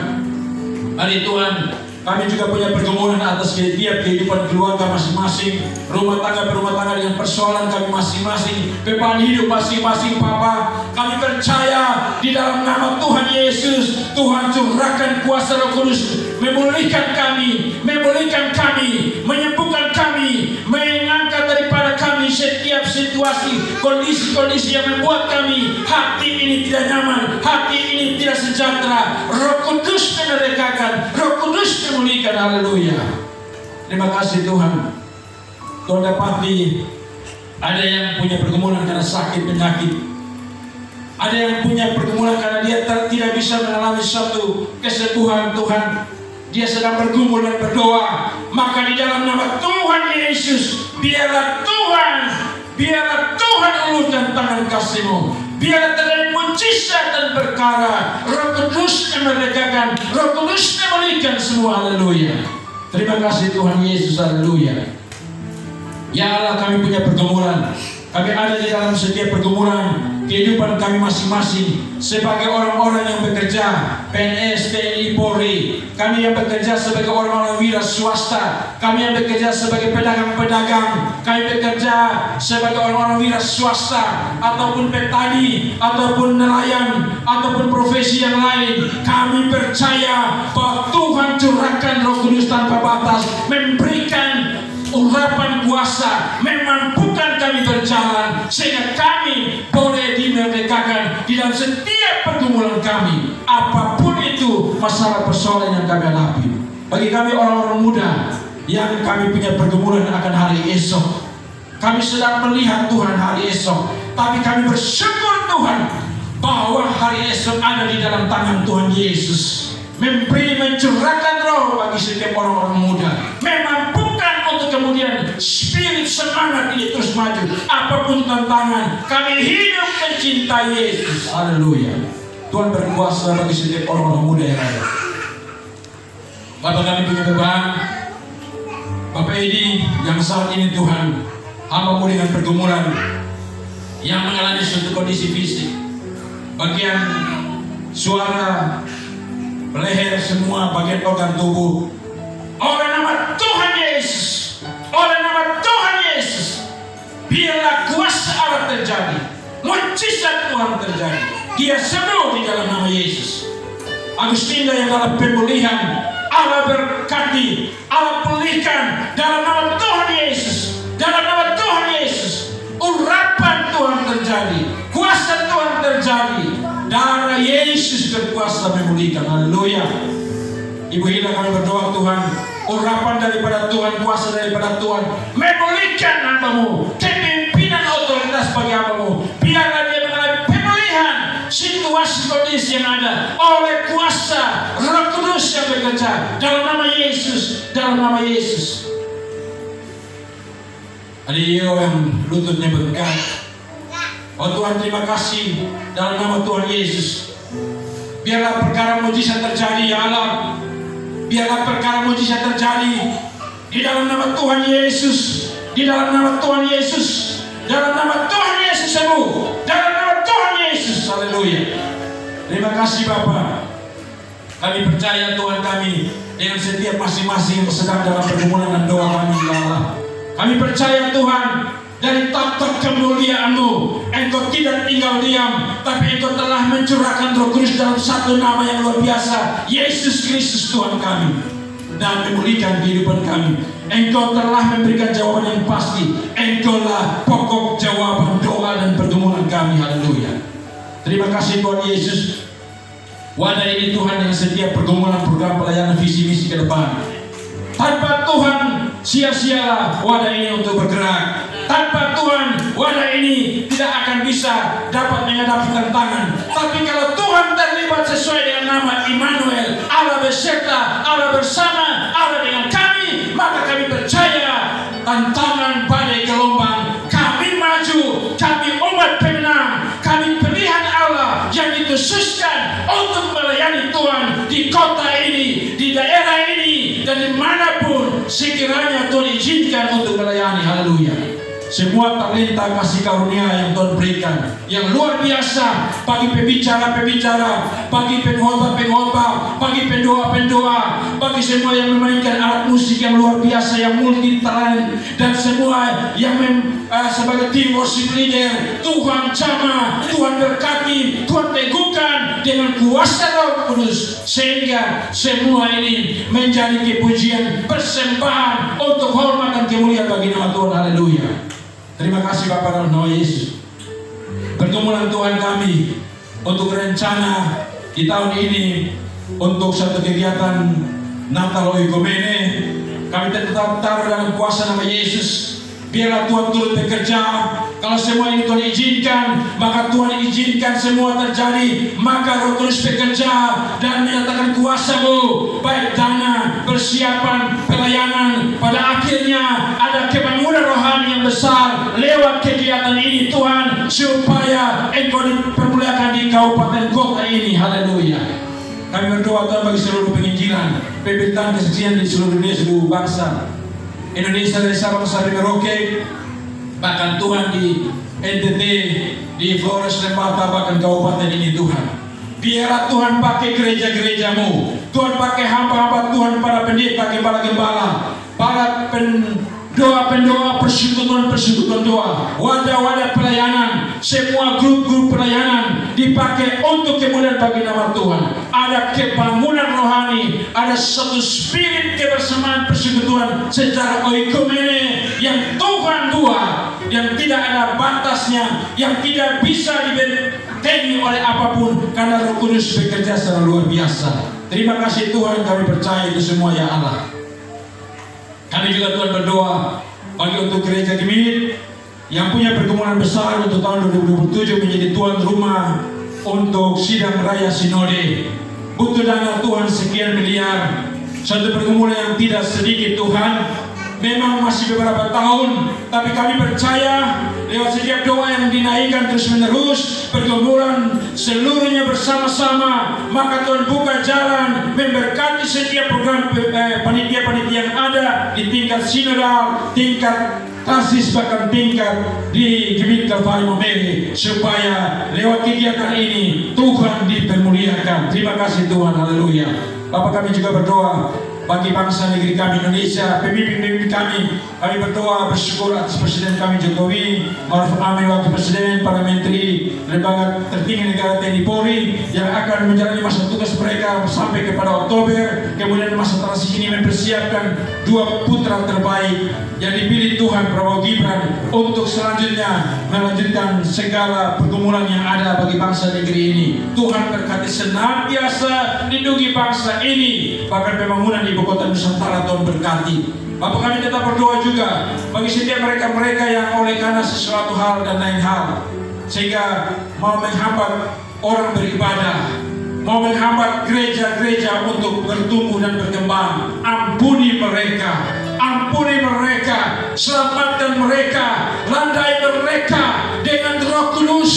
[SPEAKER 1] Hari Tuhan, kami juga punya pergumulan atas setiap kehidupan keluarga masing-masing, rumah tangga dengan persoalan kami masing-masing, beban hidup masing-masing. Papa, kami percaya di dalam nama Tuhan Yesus, Tuhan curahkan kuasa Roh Kudus, memulihkan kami, menyembuhkan kami, mengangkat daripada kami setiap situasi, kondisi-kondisi yang membuat kami hati ini tidak nyaman, hati ini tidak sejahtera. Roh Kudus memerdekakan, Roh Kudus memulihkan. Haleluya. Terima kasih Tuhan. Tuhan dapati ada yang punya pergumulan karena sakit penyakit, ada yang punya pergumulan karena dia tidak bisa mengalami satu kesembuhan. Tuhan, dia sedang bergumul dan berdoa. Maka di dalam nama Tuhan Yesus, biarlah Tuhan ulurkan tangan kasih-Mu, biarlah terjadi mujizat dan perkara. Roh Kudus memerdekakan, Roh Kudus memulihkan semua. Haleluya. Terima kasih Tuhan Yesus. Haleluya. Ya Allah, kami punya pergumulan. Kami ada di dalam setiap pergumulan kehidupan kami masing-masing sebagai orang-orang yang bekerja, PNS, TNI, Polri. Kami yang bekerja sebagai orang-orang wira swasta, kami yang bekerja sebagai pedagang-pedagang, kami bekerja sebagai orang-orang wira swasta, ataupun petani, ataupun nelayan, ataupun profesi yang lain. Kami percaya bahwa Tuhan curahkan Roh Kudus tanpa batas, memberikan urapan kuasa, memampukan kami berjalan sehingga kami boleh dimerdekakan di dalam setiap pergumulan kami, apapun itu masalah persoalan yang kami hadapi. Bagi kami orang-orang muda yang kami punya pergumulan akan hari esok, kami sedang melihat Tuhan hari esok, tapi kami bersyukur Tuhan bahwa hari esok ada di dalam tangan Tuhan Yesus, memberi, mencurahkan roh bagi setiap orang-orang muda, memampukan untuk kemudian spirit semangat ini terus maju. Apapun tantangan, kami hidup mencintai Yesus. Haleluya. Tuhan berkuasa bagi setiap orang-orang muda yang ada. Bapak kami punya beban, Bapak Edi yang saat ini Tuhan hamba-Mu dengan pergumulan, yang mengalami suatu kondisi fisik, bagian suara, leher, semua bagian organ tubuh, oleh nama Tuhan Yesus, oleh nama Tuhan Yesus, biarlah kuasa Allah terjadi, mujizat Tuhan terjadi. Dia sembuh di dalam nama Yesus. Agustina yang dalam pemulihan, Allah berkati, Allah pulihkan dalam nama Tuhan Yesus. Dalam nama Tuhan Yesus, urapan Tuhan terjadi, kuasa Tuhan terjadi. Darah Yesus berkuasa memulihkan. Haleluya. Ibu Hila, kami berdoa Tuhan, urapan daripada Tuhan, kuasa daripada Tuhan memulihkan hambamu, kepimpinan otoritas bagi hambamu. Biarlah dia mengalami pemulihan situasi kondisi yang ada oleh kuasa Roh Kudus yang bekerja dalam nama Yesus, dalam nama Yesus. Ada yang lututnya bengkak. Oh Tuhan, terima kasih dalam nama Tuhan Yesus. Biarlah perkara mujizat terjadi ya Allah. Biarlah perkara mujizat terjadi di dalam nama Tuhan Yesus. Di dalam nama Tuhan Yesus. Dalam nama Tuhan Yesus sembuh. Dalam nama Tuhan Yesus. Haleluya. Terima kasih Bapa. Kami percaya Tuhan kami dengan setiap masing-masing yang sedang dalam pergumulan dan doa kami ya Allah. Kami percaya Tuhan, dari takhta kemuliaan-Mu, Engkau tidak tinggal diam, tapi Engkau telah mencurahkan Roh Kudus dalam satu nama yang luar biasa, Yesus Kristus Tuhan kami, dan memulihkan kehidupan kami. Engkau telah memberikan jawaban yang pasti. Engkaulah pokok jawaban doa dan pergumulan kami. Haleluya. Terima kasih Tuhan Yesus. Wadah ini Tuhan yang setiap pergumulan program pelayanan visi misi ke depan. Tanpa Tuhan sia-sialah wadah ini untuk bergerak. Tanpa Tuhan wadah ini tidak akan bisa dapat menghadapi tantangan. Tapi kalau Tuhan terlibat sesuai dengan nama Immanuel, Allah beserta, Allah bersama, Allah dengan kami, maka kami percaya tantangan badai gelombang, kami maju, kami umat pemenang, kami pilihan Allah yang dikhususkan untuk melayani Tuhan di kota ini, di daerah ini, dan dimanapun sekiranya Tuhan izinkan untuk melayani. Haleluya. Semua talenta kasih karunia yang Tuhan berikan yang luar biasa bagi pembicara-pembicara, bagi pengkhotbah-pengkhotbah, bagi pendoa-pendoa, bagi semua yang memainkan alat musik yang luar biasa, yang multi talent, dan semua yang sebagai tim worship leader. Tuhan jamah, Tuhan berkati, Tuhan teguhkan dengan kuasa Roh Kudus, sehingga semua ini menjadi kepujian, persembahan untuk hormat dan kemuliaan bagi nama Tuhan. Haleluya. Terima kasih Bapak dalam nama Yesus. Pergumulan Tuhan kami untuk rencana di tahun ini untuk satu kegiatan Natal Oikumene, kami tetap taruh dalam kuasa nama Yesus. Biarlah Tuhan turut bekerja. Kalau semua ini Tuhan izinkan, maka Tuhan izinkan semua terjadi. Maka Roh Kudus bekerja dan menyatakan kuasa-Mu, baik dana, persiapan, pelayanan. Pada akhirnya ada kebangunan rohani yang besar lewat kegiatan ini Tuhan, supaya Engkau dipermuliakan di kabupaten kota ini. Haleluya. Kami berdoa Tuhan bagi seluruh penginjilan, pemberitaan kesaksian di seluruh dunia, seluruh bangsa Indonesia, dari Sabang sampai Merauke, bahkan Tuhan di NTT, di Flores, Lembata, bahkan kabupaten ini Tuhan. Biarlah Tuhan pakai gereja-gereja-Mu, Tuhan pakai hamba-hamba Tuhan, para pendeta, gembala-gembala, para pendoa-pendoa, persekutuan doa, wadah-wadah pelayanan, semua grup-grup pelayanan dipakai untuk kemuliaan bagi nama Tuhan. Ada kebangunan rohani, ada satu spirit kebersamaan persekutuan secara oikumene yang Tuhan buat, yang tidak ada batasnya, yang tidak bisa dibentengi oleh apapun, karena Roh Kudus bekerja secara luar biasa. Terima kasih Tuhan, kami percaya itu semua ya Allah. Kami juga Tuhan berdoa bagi untuk gereja Gemit yang punya pergumulan besar untuk tahun 2027 menjadi tuan rumah untuk sidang raya sinode. Butuh dana Tuhan sekian miliar. Satu pergumulan yang tidak sedikit Tuhan. Memang masih beberapa tahun, tapi kami percaya lewat setiap doa yang dinaikkan terus menerus, pergumulan seluruhnya bersama-sama, maka Tuhan buka jalan, memberkati setiap program panitia-panitia yang ada di tingkat sinodal, tingkat tasis, bahkan tingkat di Gemit Kalvari Momere, supaya lewat kegiatan ini Tuhan dipermuliakan. Terima kasih Tuhan. Haleluya. Bapak, kami juga berdoa bagi bangsa negeri kami Indonesia, pemimpin-pemimpin kami berdoa bersyukur atas Presiden kami Jokowi, Maruf Amin Wakil Presiden, para menteri, lembaga tertinggi negara TNI Polri yang akan menjalani masa tugas mereka sampai kepada Oktober. Kemudian masa transisi ini mempersiapkan 2 putra terbaik yang dipilih Tuhan, Prabowo Gibran, untuk selanjutnya melanjutkan segala pergumulan yang ada bagi bangsa negeri ini. Tuhan berkati senantiasa lindungi bangsa ini, bahkan pembangunan ibu kota Nusantara Tuhan berkati. Bapak kami tetap berdoa juga bagi setiap mereka-mereka yang oleh karena sesuatu hal dan lain hal sehingga mau menghambat orang beribadah, mau menghambat gereja-gereja untuk bertumbuh dan berkembang. Ampuni mereka, selamatkan mereka, landai mereka dengan Roh Kudus,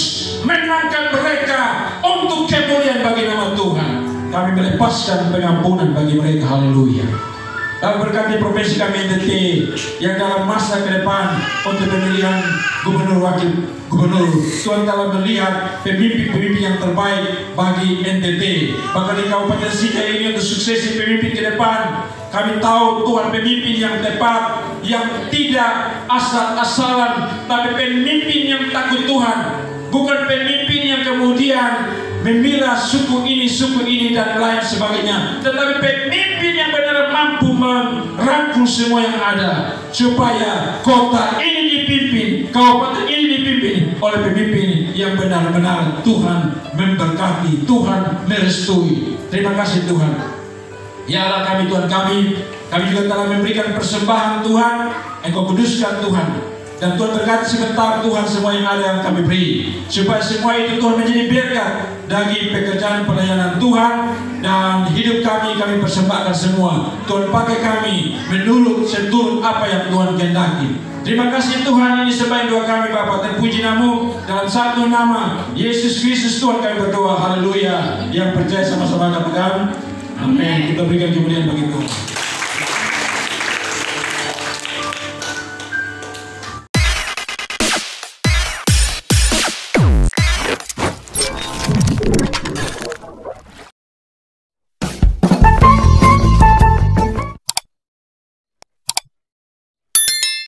[SPEAKER 1] menangkan mereka untuk kemuliaan bagi nama Tuhan. Kami melepaskan pengampunan bagi mereka. Haleluya. Dan berkati provinsi kami NTT yang dalam masa ke depan untuk pemilihan gubernur, wakil gubernur, Tuhan telah melihat pemimpin-pemimpin yang terbaik bagi NTT. Bahkan di Kabupaten Sika ini untuk suksesi pemimpin ke depan, kami tahu Tuhan pemimpin yang tepat, yang tidak asal-asalan, tapi pemimpin yang takut Tuhan, bukan pemimpin yang kemudian memilah suku ini dan lain sebagainya, tetapi pemimpin yang benar mampu merangkul semua yang ada supaya kota ini dipimpin, kabupaten ini dipimpin oleh pemimpin yang benar-benar Tuhan memberkati, Tuhan merestui. Terima kasih Tuhan. Ya Allah kami, Tuhan kami juga telah memberikan persembahan Tuhan, Engkau kuduskan Tuhan. Dan Tuhan berkati sebentar Tuhan semua yang ada yang kami beri, supaya semua itu Tuhan menjadi berkat bagi pekerjaan pelayanan Tuhan dan hidup kami persembahkan semua. Tuhan pakai kami menurut seturut apa yang Tuhan kehendaki. Terima kasih Tuhan, ini sembahyang doa kami Bapa, terpuji namamu dalam satu nama Yesus Kristus Tuhan kami berdoa. Haleluya. Yang percaya sama-sama katakan amin. Kita berikan kemuliaan bagi Tuhan.